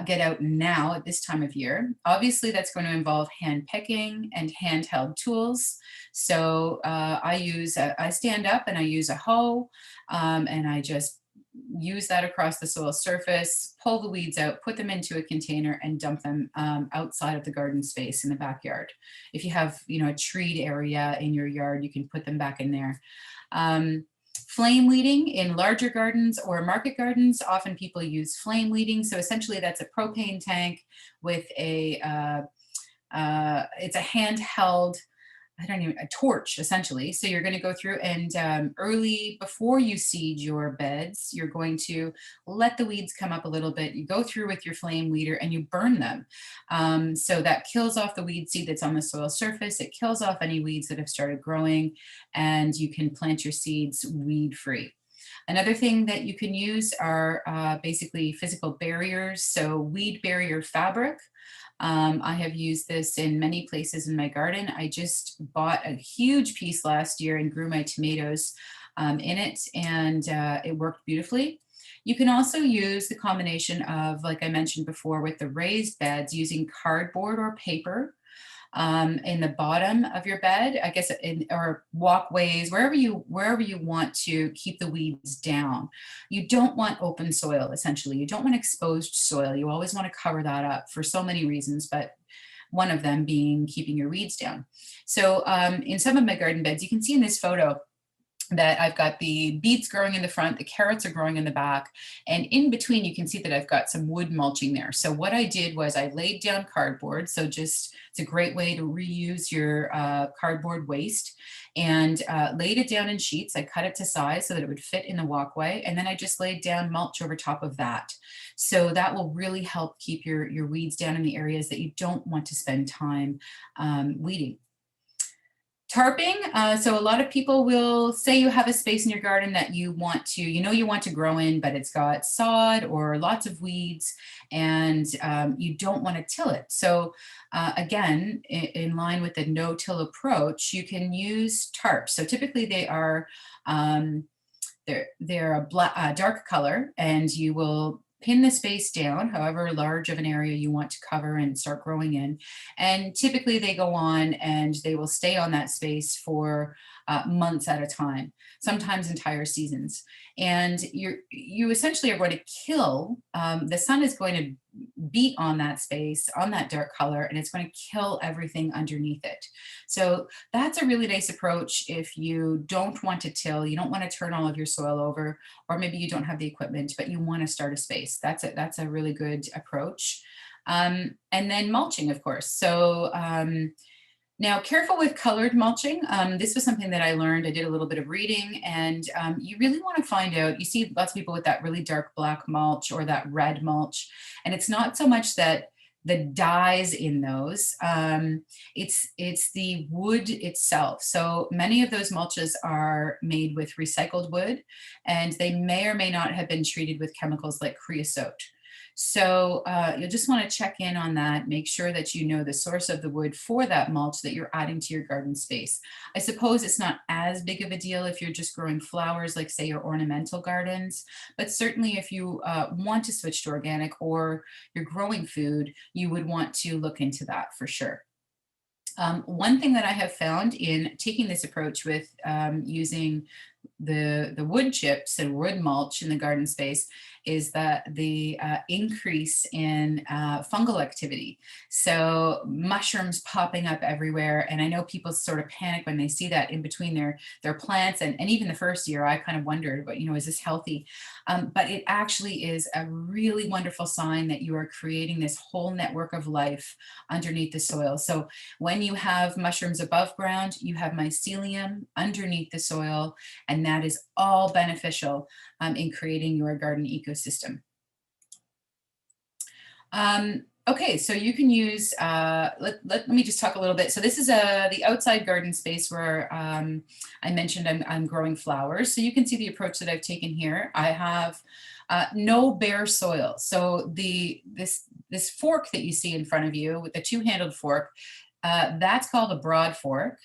get out now at this time of year. Obviously, that's going to involve hand picking and handheld tools. So I stand up and I use a hoe and I just use that across the soil surface, pull the weeds out, put them into a container and dump them outside of the garden space in the backyard. If you have, a treed area in your yard, you can put them back in there. Flame weeding in larger gardens or market gardens, often people use flame weeding. So essentially that's a propane tank with it's a handheld, a torch essentially. So you're going to go through and early before you seed your beds, you're going to let the weeds come up a little bit. You go through with your flame weeder and you burn them. So that kills off the weed seed that's on the soil surface. It kills off any weeds that have started growing and you can plant your seeds weed free. Another thing that you can use are basically physical barriers. So weed barrier fabric. I have used this in many places in my garden. I just bought a huge piece last year and grew my tomatoes in it, and it worked beautifully. You can also use the combination of, like I mentioned before, with the raised beds, using cardboard or paper in the bottom of your bed, I guess, or walkways, wherever you want to keep the weeds down. You don't want open soil, essentially. You don't want exposed soil. You always want to cover that up for so many reasons, but one of them being keeping your weeds down. So in some of my garden beds, you can see in this photo that I've got the beets growing in the front, the carrots are growing in the back, and in between you can see that I've got some wood mulching there. So what I did was I laid down cardboard, so just it's a great way to reuse your cardboard waste, and laid it down in sheets. I cut it to size so that it would fit in the walkway, and then I just laid down mulch over top of that. So that will really help keep your weeds down in the areas that you don't want to spend time weeding. Tarping, so a lot of people will say you have a space in your garden that you want to grow in, but it's got sod or lots of weeds, and you don't want to till it. So again, in line with the no-till approach, you can use tarps. So typically they are they're a dark color, and you will pin the space down, however large of an area you want to cover and start growing in. And typically they go on and they will stay on that space for months at a time, sometimes entire seasons. And you essentially are going to kill, the sun is going to beat on that space, on that dark color, and it's going to kill everything underneath it. So that's a really nice approach if you don't want to till, you don't want to turn all of your soil over, or maybe you don't have the equipment, but you want to start a space. That's a really good approach. And then mulching, of course. So now, careful with colored mulching. This was something that I learned. I did a little bit of reading, and you really want to find out, you see lots of people with that really dark black mulch or that red mulch, and it's not so much that the dyes in those, it's the wood itself. So many of those mulches are made with recycled wood, and they may or may not have been treated with chemicals like creosote. So you'll just want to check in on that, make sure that you know the source of the wood for that mulch that you're adding to your garden space. I suppose it's not as big of a deal if you're just growing flowers, like say your ornamental gardens, but certainly if you want to switch to organic or you're growing food, you would want to look into that for sure. One thing that I have found in taking this approach with using the wood chips and wood mulch in the garden space is that the increase in fungal activity. So mushrooms popping up everywhere. And I know people sort of panic when they see that in between their plants. And even the first year, I kind of wondered, but is this healthy? But it actually is a really wonderful sign that you are creating this whole network of life underneath the soil. So when you have mushrooms above ground, you have mycelium underneath the soil, and that is all beneficial in creating your garden ecosystem. Okay, so you can use, let me just talk a little bit. So this is the outside garden space where I mentioned I'm growing flowers. So you can see the approach that I've taken here. I have no bare soil. So this fork that you see in front of you with the two-handled fork, that's called a broad fork.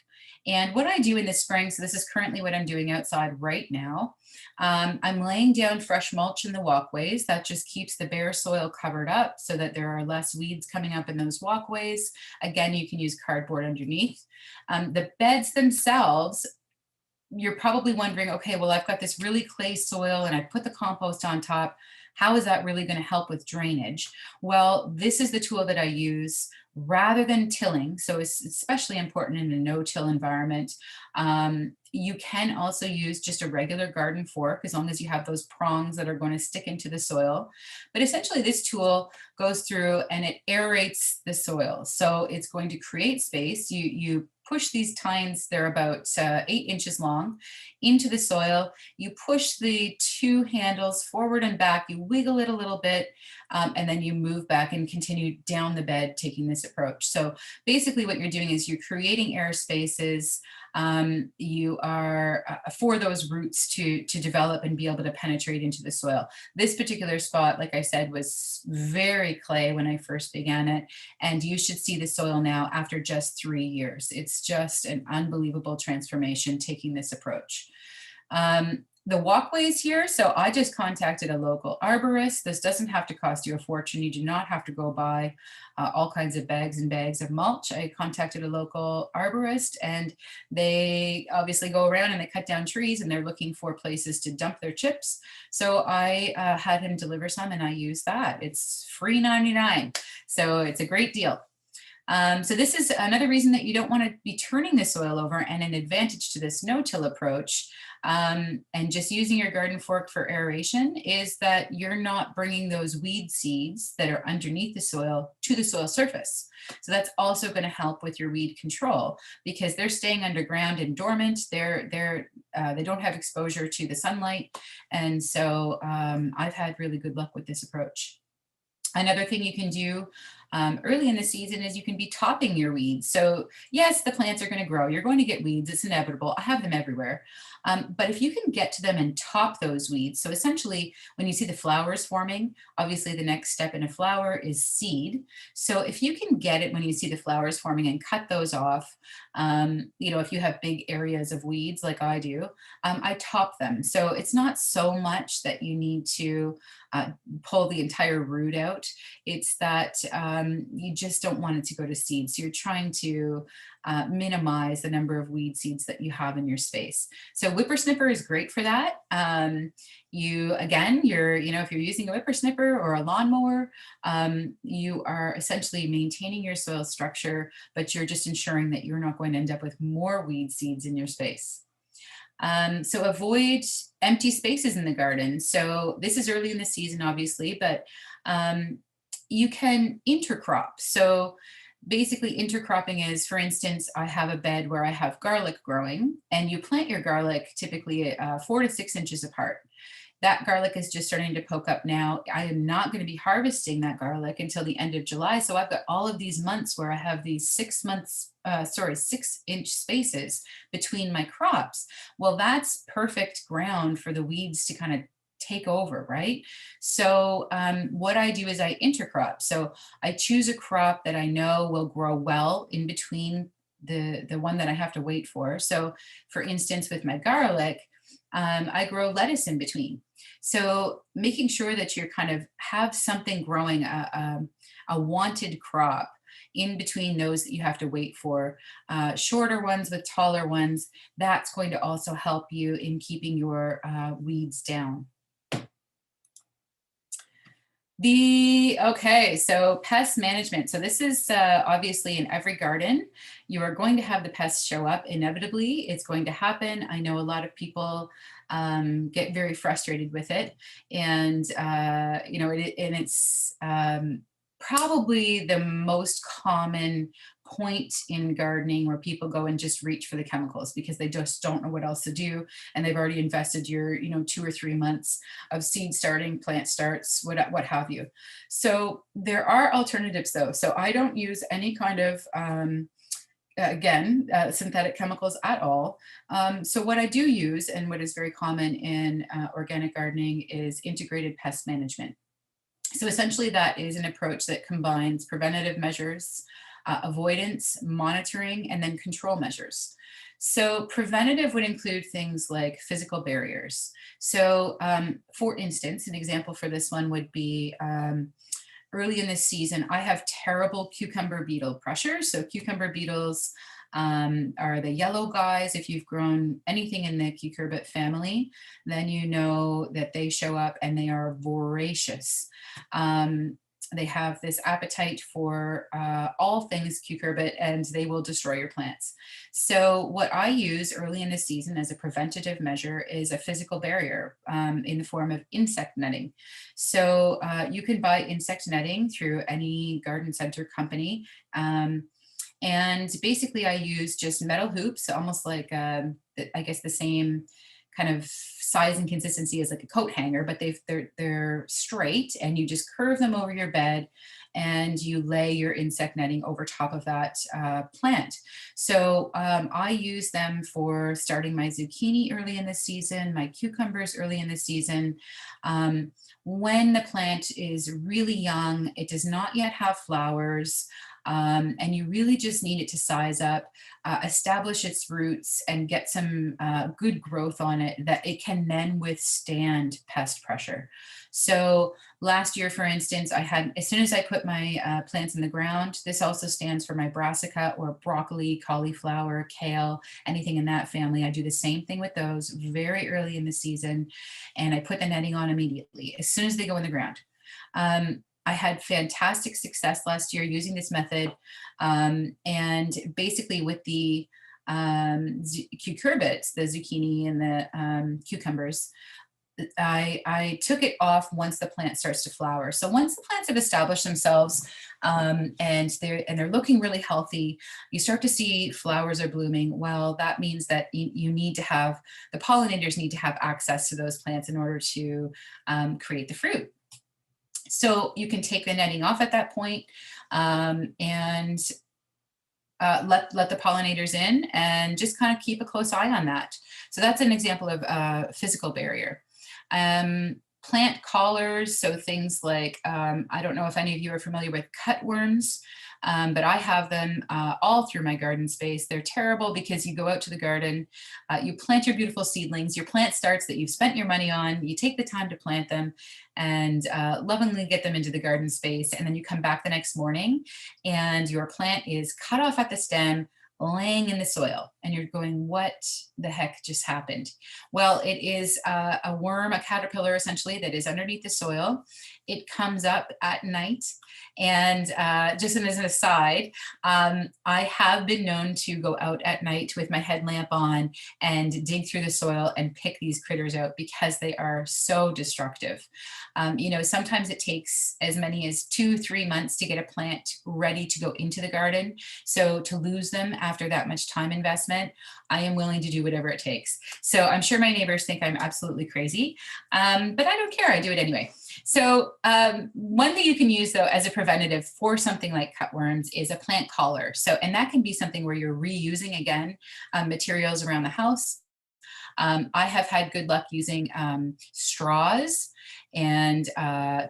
And what I do in the spring, so this is currently what I'm doing outside right now, I'm laying down fresh mulch in the walkways. That just keeps the bare soil covered up so that there are less weeds coming up in those walkways. Again, you can use cardboard underneath. The beds themselves, you're probably wondering, okay, well, I've got this really clay soil and I put the compost on top. How is that really going to help with drainage? Well, this is the tool that I use rather than tilling. So it's especially important in a no-till environment. You can also use just a regular garden fork as long as you have those prongs that are going to stick into the soil. But essentially this tool goes through and it aerates the soil. So it's going to create space. You push these tines, they're about 8 inches long, into the soil. You push the two handles forward and back, you wiggle it a little bit, and then you move back and continue down the bed taking this approach. So basically what you're doing is you're creating air spaces. You are for those roots to develop and be able to penetrate into the soil. This particular spot, like I said, was very clay when I first began it. And you should see the soil now after just 3 years. It's just an unbelievable transformation taking this approach. the walkways here, so I just contacted a local arborist. This doesn't have to cost you a fortune. You do not have to go buy all kinds of bags and bags of mulch. I contacted a local arborist, and they obviously go around and they cut down trees, and they're looking for places to dump their chips. So I had him deliver some, and I used that. It's free 99, so it's a great deal. So this is another reason that you don't want to be turning the soil over, and an advantage to this no-till approach and just using your garden fork for aeration is that you're not bringing those weed seeds that are underneath the soil to the soil surface. So that's also going to help with your weed control because they're staying underground and dormant. They don't have exposure to the sunlight. And so I've had really good luck with this approach. Another thing you can do early in the season is you can be topping your weeds. So yes, the plants are going to grow. You're going to get weeds. It's inevitable. I have them everywhere. But if you can get to them and top those weeds, so essentially when you see the flowers forming, obviously the next step in a flower is seed. So if you can get it when you see the flowers forming and cut those off, if you have big areas of weeds like I do, I top them. So it's not so much that you need to pull the entire root out. It's that you just don't want it to go to seed. So you're trying to minimize the number of weed seeds that you have in your space. So whippersnipper is great for that. If you're using a whippersnipper or a lawnmower, you are essentially maintaining your soil structure, but you're just ensuring that you're not going to end up with more weed seeds in your space. So avoid empty spaces in the garden. So this is early in the season, obviously, but you can intercrop. So basically intercropping is, for instance, I have a bed where I have garlic growing, and you plant your garlic typically 4 to 6 inches apart. That garlic is just starting to poke up now. I am not going to be harvesting that garlic until the end of July. So I've got all of these months where I have these 6-inch spaces between my crops. Well, that's perfect ground for the weeds to kind of take over, right? So what I do is I intercrop. So I choose a crop that I know will grow well in between the one that I have to wait for. So for instance, with my garlic, I grow lettuce in between. So making sure that you kind of have something growing, a wanted crop in between those that you have to wait for, shorter ones with taller ones, that's going to also help you in keeping your weeds down. So pest management. So this is obviously in every garden. You are going to have the pests show up inevitably. It's going to happen. I know a lot of people get very frustrated with it, and it's probably the most common point in gardening where people go and just reach for the chemicals because they just don't know what else to do, and they've already invested your 2 or 3 months of seed starting, plant starts, what have you. So there are alternatives though. So I don't use any kind of synthetic chemicals at all. So what I do use, and what is very common in organic gardening, is integrated pest management. So essentially that is an approach that combines preventative measures, avoidance, monitoring, and then control measures. So preventative would include things like physical barriers. So for instance, an example for this one would be early in this season, I have terrible cucumber beetle pressures. So cucumber beetles are the yellow guys. If you've grown anything in the cucurbit family, then you know that they show up and they are voracious. They have this appetite for all things cucurbit, and they will destroy your plants. So what I use early in the season as a preventative measure is a physical barrier in the form of insect netting. So you can buy insect netting through any garden center company. And basically I use just metal hoops, almost like, I guess the same kind of size and consistency as like a coat hanger, but they're straight, and you just curve them over your bed and you lay your insect netting over top of that plant. So I use them for starting my zucchini early in the season, my cucumbers early in the season. When the plant is really young, it does not yet have flowers, And you really just need it to size up, establish its roots, and get some good growth on it that it can then withstand pest pressure. So last year, for instance, I had, as soon as I put my plants in the ground, this also stands for my brassica or broccoli, cauliflower, kale, anything in that family. I do the same thing with those very early in the season, and I put the netting on immediately as soon as they go in the ground. I had fantastic success last year using this method, and basically with the cucurbits, the zucchini and the cucumbers, I took it off once the plant starts to flower. So once the plants have established themselves, and they're looking really healthy, you start to see flowers are blooming. Well, that means that you need to have, the pollinators need to have access to those plants in order to create the fruit. So you can take the netting off at that point, and let the pollinators in, and just kind of keep a close eye on that. So that's an example of a physical barrier. Plant collars, so things like, I don't know if any of you are familiar with cutworms, but I have them all through my garden space. They're terrible because you go out to the garden, you plant your beautiful seedlings, your plant starts that you've spent your money on, you take the time to plant them and lovingly get them into the garden space. And then you come back the next morning and your plant is cut off at the stem, laying in the soil, and you're going, what the heck just happened? Well, it is a worm, a caterpillar essentially, that is underneath the soil. It comes up at night, and just as an aside, I have been known to go out at night with my headlamp on and dig through the soil and pick these critters out because they are so destructive. You know, sometimes it takes as many as 2-3 months to get a plant ready to go into the garden. So to lose them after that much time investment, I am willing to do whatever it takes. So I'm sure my neighbors think I'm absolutely crazy, but I don't care, I do it anyway. So one thing you can use though as a preventative for something like cutworms is a plant collar. So, and that can be something where you're reusing again materials around the house. I have had good luck using straws and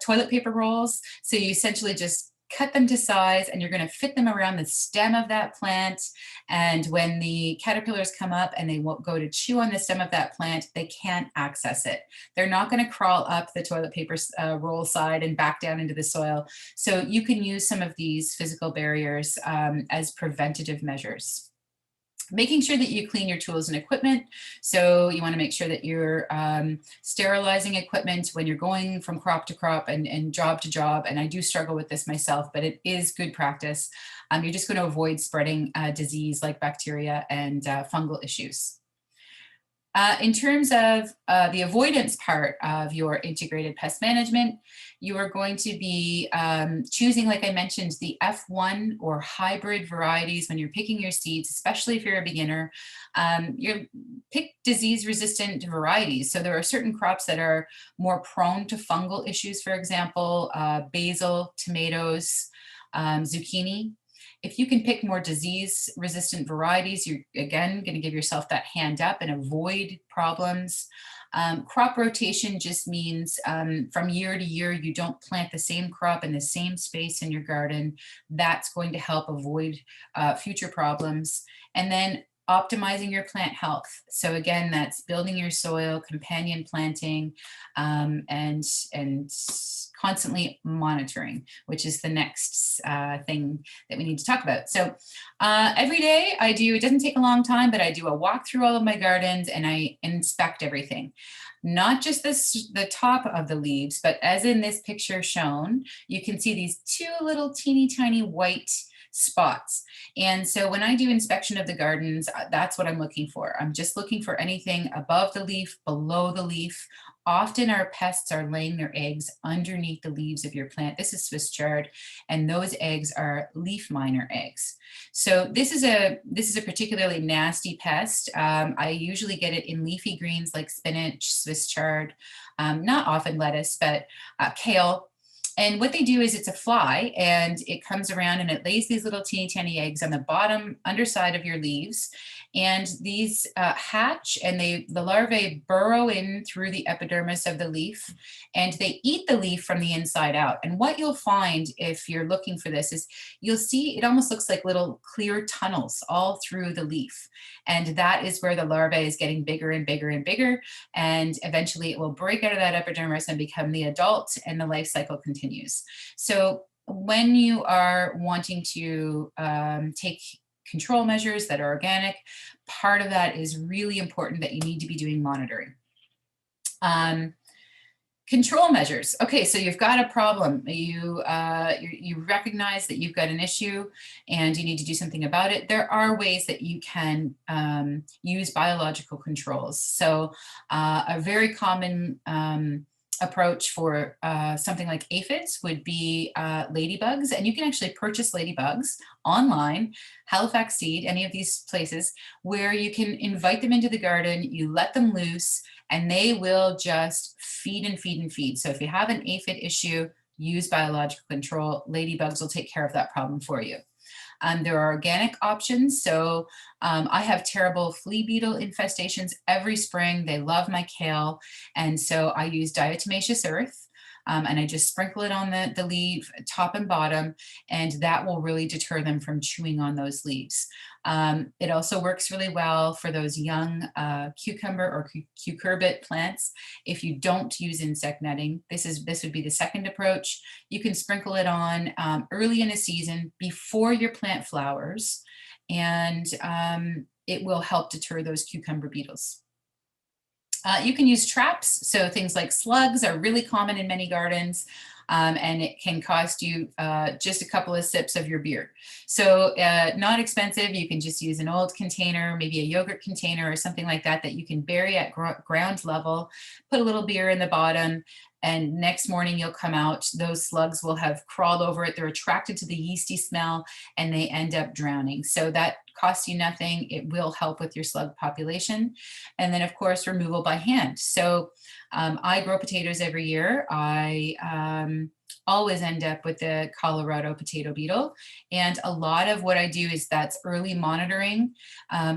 toilet paper rolls. So you essentially just cut them to size, and you're going to fit them around the stem of that plant. And when the caterpillars come up and they won't go to chew on the stem of that plant, they can't access it. They're not going to crawl up the toilet paper roll side and back down into the soil. So you can use some of these physical barriers as preventative measures. Making sure that you clean your tools and equipment. So you want to make sure that you're sterilizing equipment when you're going from crop to crop and job to job. And I do struggle with this myself, but it is good practice. You're just going to avoid spreading disease like bacteria and fungal issues. In terms of the avoidance part of your integrated pest management, you are going to be choosing, like I mentioned, the F1 or hybrid varieties when you're picking your seeds, especially if you're a beginner. You pick disease-resistant varieties. So there are certain crops that are more prone to fungal issues, for example, basil, tomatoes, zucchini. If you can pick more disease-resistant varieties, you're again going to give yourself that hand up and avoid problems. Crop rotation just means from year to year, you don't plant the same crop in the same space in your garden. That's going to help avoid future problems. And then optimizing your plant health. So again, that's building your soil, companion planting, and constantly monitoring, which is the next thing that we need to talk about. So every day I do, it doesn't take a long time, but I do a walk through all of my gardens and I inspect everything. Not just the top of the leaves, but as in this picture shown, you can see these two little teeny tiny white spots. And so when I do inspection of the gardens, that's what I'm looking for. I'm just looking for anything above the leaf, below the leaf. Often our pests are laying their eggs underneath the leaves of your plant. This is Swiss chard, and those eggs are leaf miner eggs. So this is a particularly nasty pest. I usually get it in leafy greens like spinach, Swiss chard, not often lettuce, but kale. And what they do is it's a fly, and it comes around and it lays these little teeny tiny eggs on the bottom underside of your leaves. And these hatch, and the larvae burrow in through the epidermis of the leaf, and they eat the leaf from the inside out. And what you'll find if you're looking for this is you'll see it almost looks like little clear tunnels all through the leaf. And that is where the larvae is getting bigger and bigger and bigger. And eventually it will break out of that epidermis and become the adult, and the life cycle continues. So when you are wanting to take control measures that are organic, part of that is really important, that you need to be doing monitoring. Control measures. Okay, so you've got a problem. You recognize that you've got an issue and you need to do something about it. There are ways that you can use biological controls. So a very common approach for something like aphids would be ladybugs, and you can actually purchase ladybugs online, Halifax Seed, any of these places, where you can invite them into the garden, you let them loose, and they will just feed and feed and feed. So if you have an aphid issue, use biological control. Ladybugs will take care of that problem for you. There are organic options. So I have terrible flea beetle infestations every spring. They love my kale. And so I use diatomaceous earth. And I just sprinkle it on the leaf, top and bottom, and that will really deter them from chewing on those leaves. It also works really well for those young cucumber or cucurbit plants. If you don't use insect netting, this would be the second approach. You can sprinkle it on early in a season before your plant flowers, and it will help deter those cucumber beetles. You can use traps. So things like slugs are really common in many gardens, and it can cost you just a couple of sips of your beer. So not expensive. You can just use an old container, maybe a yogurt container or something like that, that you can bury at ground level, put a little beer in the bottom, and next morning you'll come out, those slugs will have crawled over it. They're attracted to the yeasty smell and they end up drowning. So that costs you nothing. It will help with your slug population. And then of course, removal by hand. So I grow potatoes every year. I always end up with the Colorado potato beetle. And a lot of what I do is that's early monitoring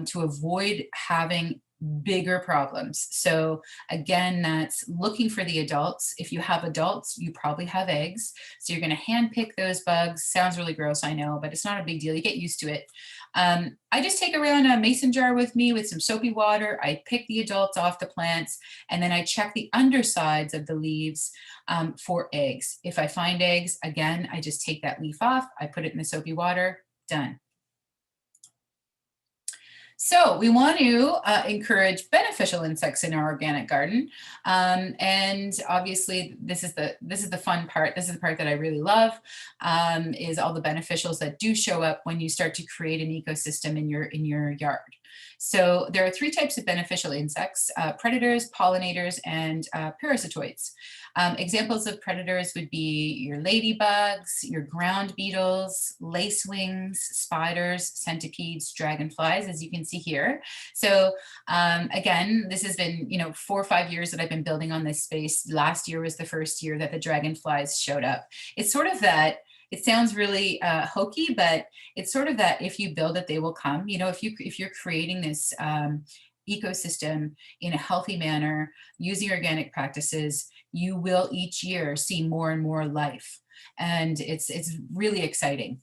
to avoid having bigger problems. So again, that's looking for the adults. If you have adults, you probably have eggs. So you're going to hand pick those bugs. Sounds really gross, I know, but it's not a big deal. You get used to it. I just take around a mason jar with me with some soapy water. I pick the adults off the plants, and then I check the undersides of the leaves for eggs. If I find eggs, again, I just take that leaf off. I put it in the soapy water, done. So we want to encourage beneficial insects in our organic garden, and obviously this is the fun part. This is the part that I really love, is all the beneficials that do show up when you start to create an ecosystem in your yard. So there are three types of beneficial insects: predators, pollinators, and parasitoids. Examples of predators would be your ladybugs, your ground beetles, lacewings, spiders, centipedes, dragonflies, as you can see here. So again, this has been 4 or 5 years that I've been building on this space. Last year was the first year that the dragonflies showed up. It's sort of that. It sounds really hokey, but it's sort of that if you build it, they will come. If you're creating this ecosystem in a healthy manner, using organic practices, you will each year see more and more life. And it's really exciting.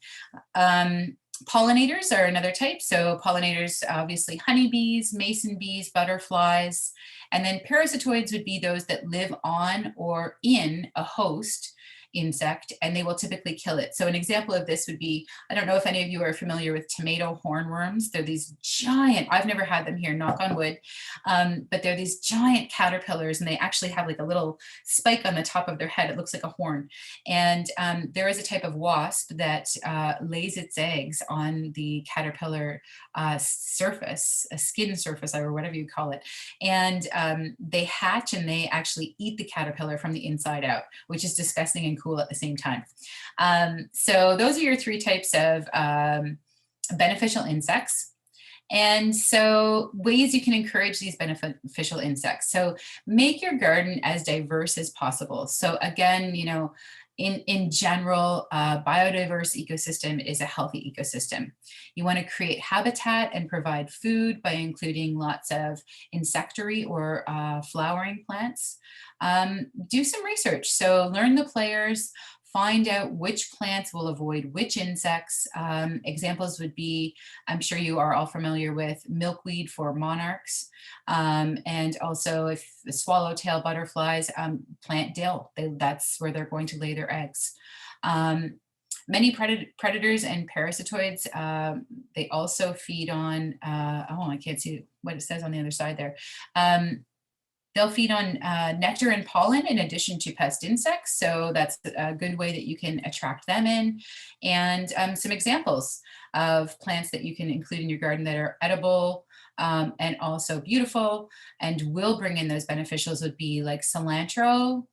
Pollinators are another type. So pollinators, obviously honeybees, mason bees, butterflies, and then parasitoids would be those that live on or in a host insect, and they will typically kill it. So an example of this would be, I don't know if any of you are familiar with tomato hornworms. They're these giant, I've never had them here, knock on wood, but they're these giant caterpillars, and they actually have like a little spike on the top of their head. It looks like a horn. And there is a type of wasp that lays its eggs on the caterpillar surface, a skin surface, or whatever you call it. And they hatch and they actually eat the caterpillar from the inside out, which is disgusting and cool at the same time. So those are your three types of beneficial insects. And so ways you can encourage these beneficial insects. So make your garden as diverse as possible. So again, in general, a biodiverse ecosystem is a healthy ecosystem. You want to create habitat and provide food by including lots of insectary or flowering plants. Do some research. So learn the players, find out which plants will avoid which insects. Examples would be, I'm sure you are all familiar with milkweed for monarchs. And also if the swallowtail butterflies plant dill, that's where they're going to lay their eggs. Many predators and parasitoids, they also feed on, oh, I can't see what it says on the other side there. They'll feed on nectar and pollen in addition to pest insects. So that's a good way that you can attract them in. And some examples of plants that you can include in your garden that are edible and also beautiful and will bring in those beneficials would be like cilantro,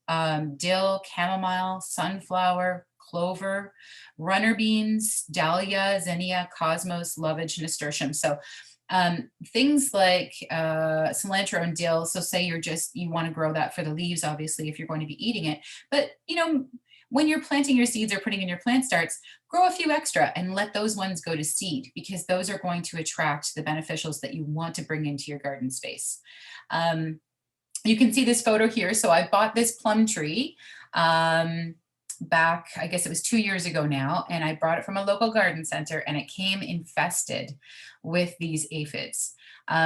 dill, chamomile, sunflower, clover, runner beans, dahlia, zinnia, cosmos, lovage, nasturtium. So things like cilantro and dill, so say you want to grow that for the leaves, obviously, if you're going to be eating it. But, you know, when you're planting your seeds or putting in your plant starts, grow a few extra and let those ones go to seed, because those are going to attract the beneficials that you want to bring into your garden space. You can see this photo here. So I bought this plum tree back, I guess it was 2 years ago now, and I brought it from a local garden center and it came infested with these aphids.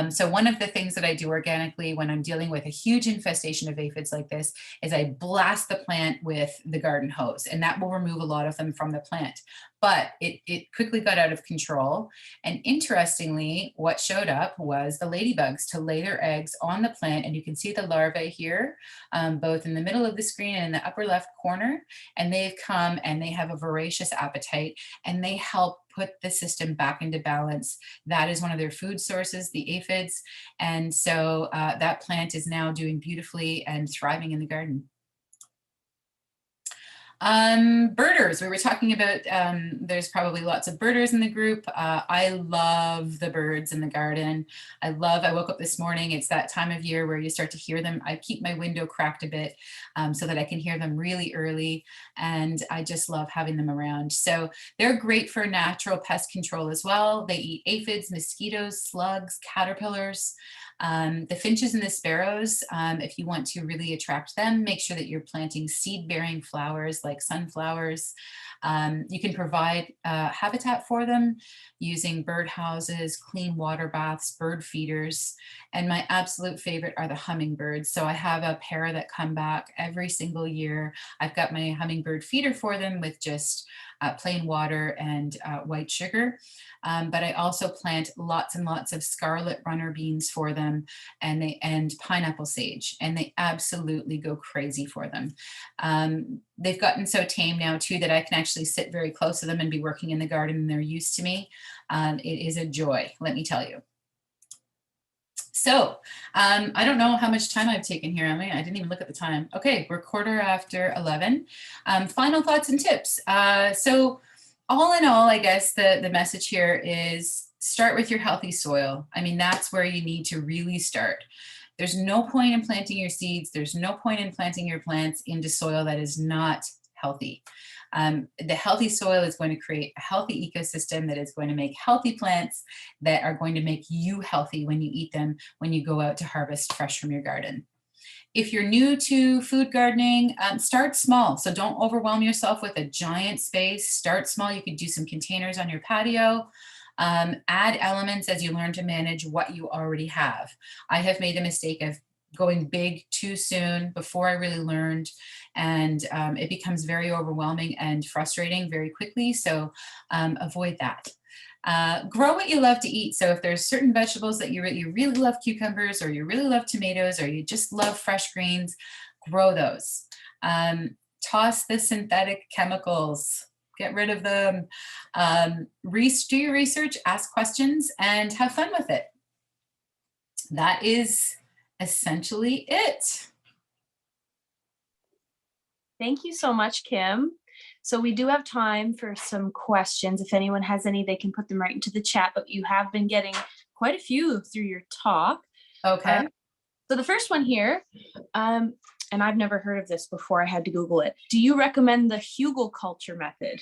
So one of the things that I do organically when I'm dealing with a huge infestation of aphids like this is I blast the plant with the garden hose, and that will remove a lot of them from the plant. But it quickly got out of control. And interestingly, what showed up was the ladybugs to lay their eggs on the plant. And you can see the larvae here, both in the middle of the screen and in the upper left corner. And they've come and they have a voracious appetite and they help put the system back into balance. That is one of their food sources, the aphids. And so that plant is now doing beautifully and thriving in the garden. Birders, we were talking about, there's probably lots of birders in the group. I love the birds in the garden. I woke up this morning, it's that time of year where you start to hear them. I keep my window cracked a bit so that I can hear them really early, and I just love having them around. So they're great for natural pest control as well. They eat aphids, mosquitoes, slugs, caterpillars. The finches and the sparrows, if you want to really attract them, make sure that you're planting seed-bearing flowers like sunflowers. You can provide habitat for them using bird houses, clean water baths, bird feeders, and my absolute favorite are the hummingbirds. So I have a pair that come back every single year. I've got my hummingbird feeder for them with just plain water and white sugar. But I also plant lots and lots of scarlet runner beans for them and pineapple sage, and they absolutely go crazy for them. They've gotten so tame now too that I can actually sit very close to them and be working in the garden and they're used to me. It is a joy, let me tell you. So I don't know how much time I've taken here, Emily. I didn't even look at the time. Okay, we're 11:15. Final thoughts and tips. So all in all, I guess the message here is start with your healthy soil. I mean, that's where you need to really start. There's no point in planting your seeds. There's no point in planting your plants into soil that is not healthy. The healthy soil is going to create a healthy ecosystem that is going to make healthy plants that are going to make you healthy when you eat them, when you go out to harvest fresh from your garden. If you're new to food gardening, start small. So don't overwhelm yourself with a giant space. Start small. You could do some containers on your patio. Add elements as you learn to manage what you already have. I have made the mistake of going big too soon before I really learned, and it becomes very overwhelming and frustrating very quickly. So avoid that. Grow what you love to eat. So if there's certain vegetables that you really love, cucumbers, or you really love tomatoes, or you just love fresh greens, grow those. Toss the synthetic chemicals. Get rid of them. Do your research, ask questions, and have fun with it. That is essentially it. Thank you so much, Kim. So we do have time for some questions. If anyone has any, they can put them right into the chat, but you have been getting quite a few through your talk. Okay. So the first one here, and I've never heard of this before, I had to Google it. Do you recommend the hugelkultur method?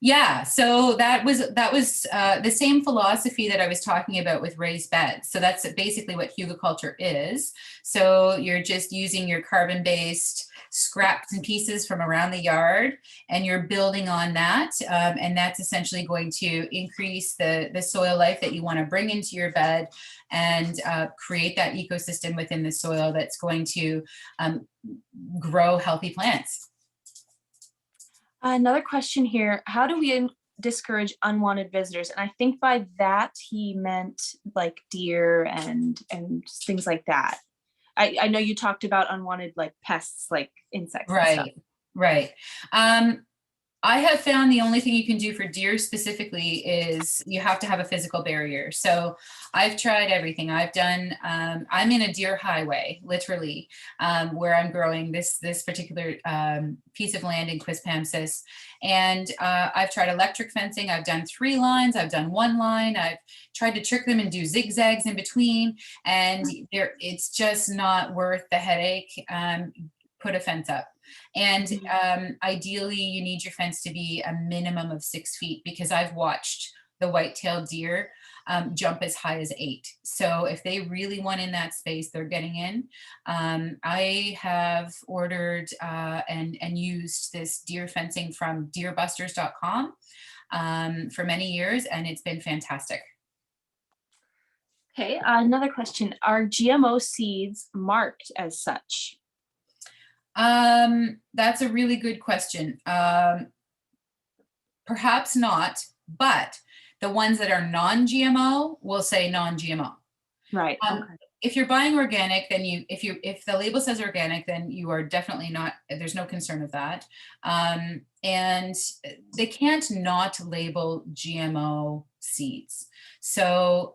Yeah, so that was the same philosophy that I was talking about with raised beds. So that's basically what hugelkultur is. So you're just using your carbon-based scraps and pieces from around the yard, and you're building on that. And that's essentially going to increase the soil life that you want to bring into your bed and create that ecosystem within the soil that's going to grow healthy plants. Another question here, how do we discourage unwanted visitors? And I think by that he meant like deer and things like that. I know you talked about unwanted like pests, like insects and stuff. Right. I have found the only thing you can do for deer specifically is you have to have a physical barrier. So I've tried everything. I've done, I'm in a deer highway, literally, where I'm growing this particular piece of land in Quispamsis. And I've tried electric fencing. I've done 3 lines. I've done 1 line. I've tried to trick them and do zigzags in between. And it's just not worth the headache. Put a fence up. And ideally, you need your fence to be a minimum of 6 feet, because I've watched the white-tailed deer jump as high as 8. So if they really want in that space, they're getting in. I have ordered and used this deer fencing from deerbusters.com for many years, and it's been fantastic. Okay, another question. Are GMO seeds marked as such? That's a really good question. Perhaps not, but the ones that are non-GMO will say non-GMO. Right. Okay. If you're buying organic, then if the label says organic, then you are definitely not, there's no concern of that. And they can't not label GMO seeds. So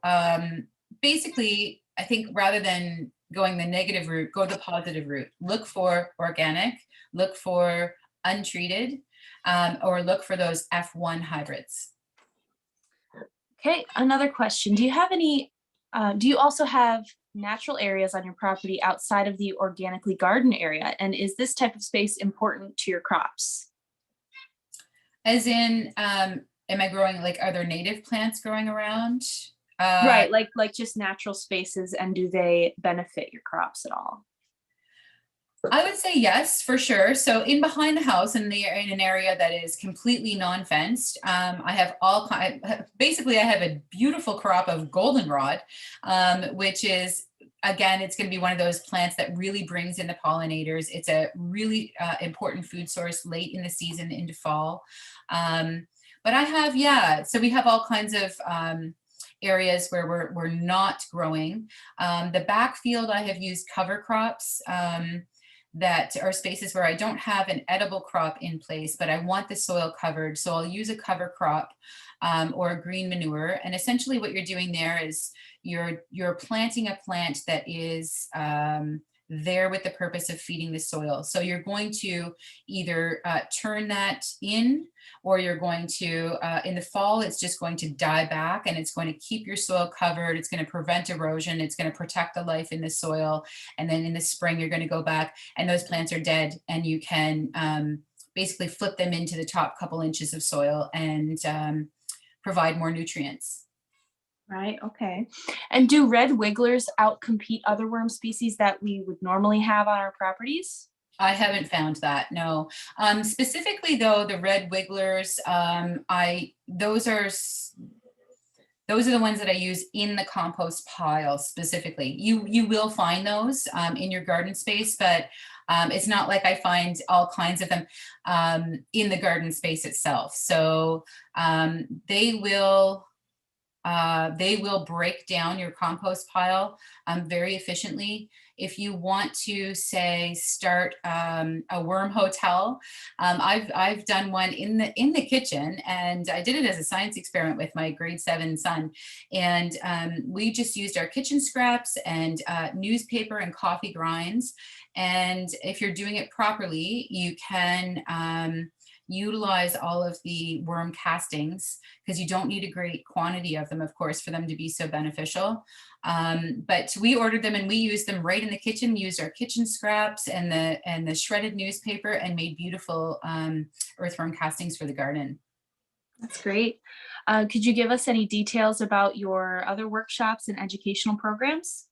basically, I think rather than going the negative route, go the positive route. Look for organic, look for untreated, or look for those F1 hybrids. Okay, another question. Do you have any, do you also have natural areas on your property outside of the organically garden area? And is this type of space important to your crops? As in, am I growing, like, are there native plants growing around? Right, like just natural spaces, and do they benefit your crops at all? I would say yes, for sure. So in behind the house, in an area that is completely non-fenced, I have basically I have a beautiful crop of goldenrod, which is, again, it's going to be one of those plants that really brings in the pollinators. It's a really important food source late in the season into fall. But I have, yeah, so we have all kinds of areas where we're not growing. The backfield, I have used cover crops that are spaces where I don't have an edible crop in place, but I want the soil covered. So I'll use a cover crop or a green manure. And essentially what you're doing there is you're planting a plant that is there with the purpose of feeding the soil. So you're going to either turn that in, or you're going to, in the fall, it's just going to die back, and it's going to keep your soil covered. It's going to prevent erosion. It's going to protect the life in the soil. And then in the spring, you're going to go back and those plants are dead, and you can basically flip them into the top couple inches of soil and provide more nutrients. Right, okay. And do red wigglers outcompete other worm species that we would normally have on our properties? I haven't found that, no. Specifically though, the red wigglers, those are the ones that I use in the compost pile specifically. You will find those in your garden space, but it's not like I find all kinds of them in the garden space itself. So they will break down your compost pile very efficiently. If you want to, say, start a worm hotel, I've done one in the kitchen, and I did it as a science experiment with my grade 7 son. And we just used our kitchen scraps and newspaper and coffee grinds. And if you're doing it properly, you can utilize all of the worm castings, because you don't need a great quantity of them, of course, for them to be so beneficial. But we ordered them and we used them right in the kitchen, used our kitchen scraps and the shredded newspaper, and made beautiful earthworm castings for the garden. That's great. Could you give us any details about your other workshops and educational programs?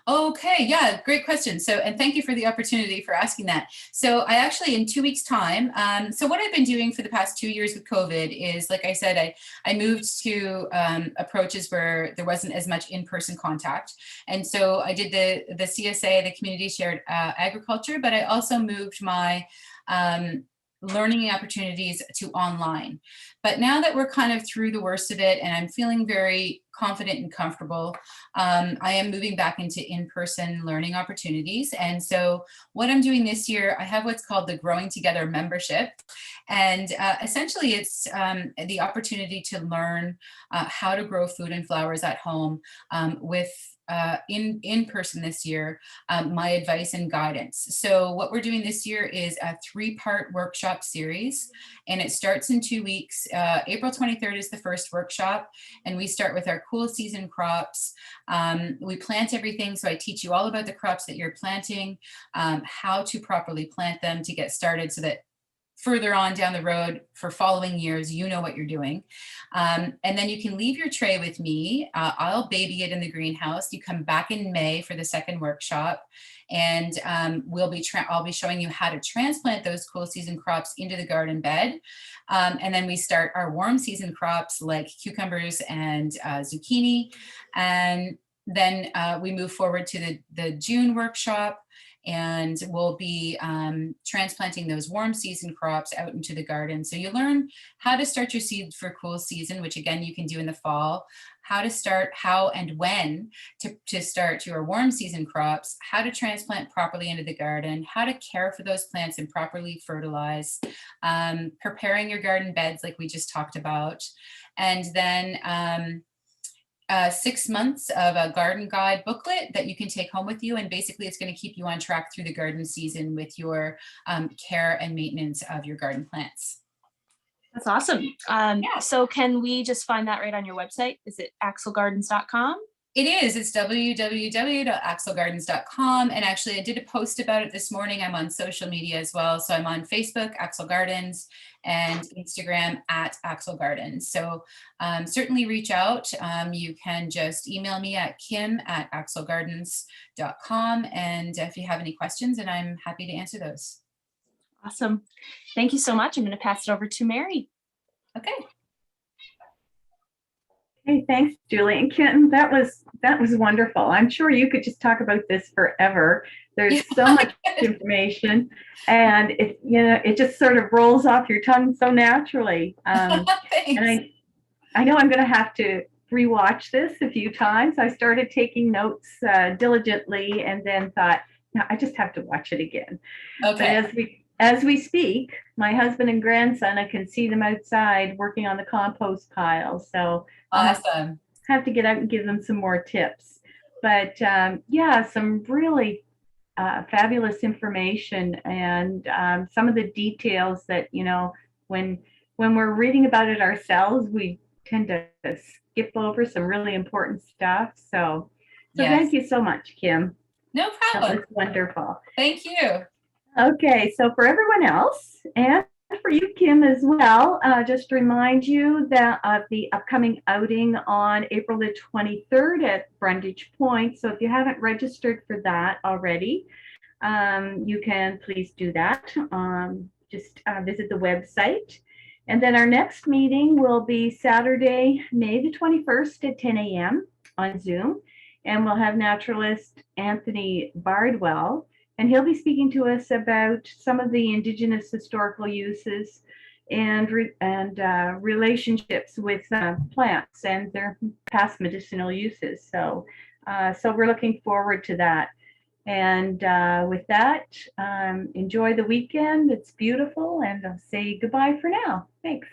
Okay, yeah, great question. So, and thank you for the opportunity for asking that. So I actually, in 2 weeks time, so what I've been doing for the past 2 years with COVID is, like I said, I moved to approaches where there wasn't as much in-person contact. And so I did the CSA, the Community Shared Agriculture, but I also moved my learning opportunities to online. But now that we're kind of through the worst of it and I'm feeling very confident and comfortable, I am moving back into in-person learning opportunities. And so what I'm doing this year, I have what's called the Growing Together membership. And essentially it's the opportunity to learn how to grow food and flowers at home with in person this year, my advice and guidance. So what we're doing this year is a 3-part workshop series, and it starts in 2 weeks. April 23rd is the first workshop, and we start with our cool season crops. We plant everything, so I teach you all about the crops that you're planting, how to properly plant them to get started so that further on down the road for following years, you know what you're doing. And then you can leave your tray with me. I'll baby it in the greenhouse. You come back in May for the second workshop, and I'll be showing you how to transplant those cool season crops into the garden bed. And then we start our warm season crops like cucumbers and zucchini. And then we move forward to the June workshop, and we'll be transplanting those warm season crops out into the garden. So you learn how to start your seeds for cool season, which again, you can do in the fall, how to start, how and when to start your warm season crops, how to transplant properly into the garden, how to care for those plants and properly fertilize, preparing your garden beds like we just talked about, and then 6 months of a garden guide booklet that you can take home with you. And basically it's going to keep you on track through the garden season with your care and maintenance of your garden plants. That's awesome. Yeah. So can we just find that right on your website? Is it axilgardens.com? It is. It's www.axilgardens.com. And actually, I did a post about it this morning. I'm on social media as well. So I'm on Facebook, Axil Gardens, and Instagram at Axil Gardens. So certainly reach out. You can just email me at kim@axilgardens.com. And if you have any questions, and I'm happy to answer those. Awesome. Thank you so much. I'm going to pass it over to Mary. Okay. Hey, thanks, Julie. And Kim, that was wonderful. I'm sure you could just talk about this forever. There's so much information, and it just sort of rolls off your tongue so naturally. And I know I'm going to have to rewatch this a few times. I started taking notes diligently, and then thought, no, I just have to watch it again. Okay. But as we speak, my husband and grandson, I can see them outside working on the compost pile. So awesome. Have to get out and give them some more tips. But yeah, some really fabulous information, and some of the details that, when we're reading about it ourselves, we tend to skip over some really important stuff. So Yes. Thank you so much, Kim. No problem. That was wonderful. Thank you. Okay, so for everyone else, and for you, Kim, as well, just to remind you that of the upcoming outing on April the 23rd at Brundage Point. So if you haven't registered for that already, you can please do that. Just visit the website. And then our next meeting will be Saturday, May the 21st at 10 a.m. on Zoom. And we'll have naturalist Anthony Bardwell, and he'll be speaking to us about some of the Indigenous historical uses and relationships with plants and their past medicinal uses. So we're looking forward to that. And with that, enjoy the weekend. It's beautiful, and I'll say goodbye for now. Thanks.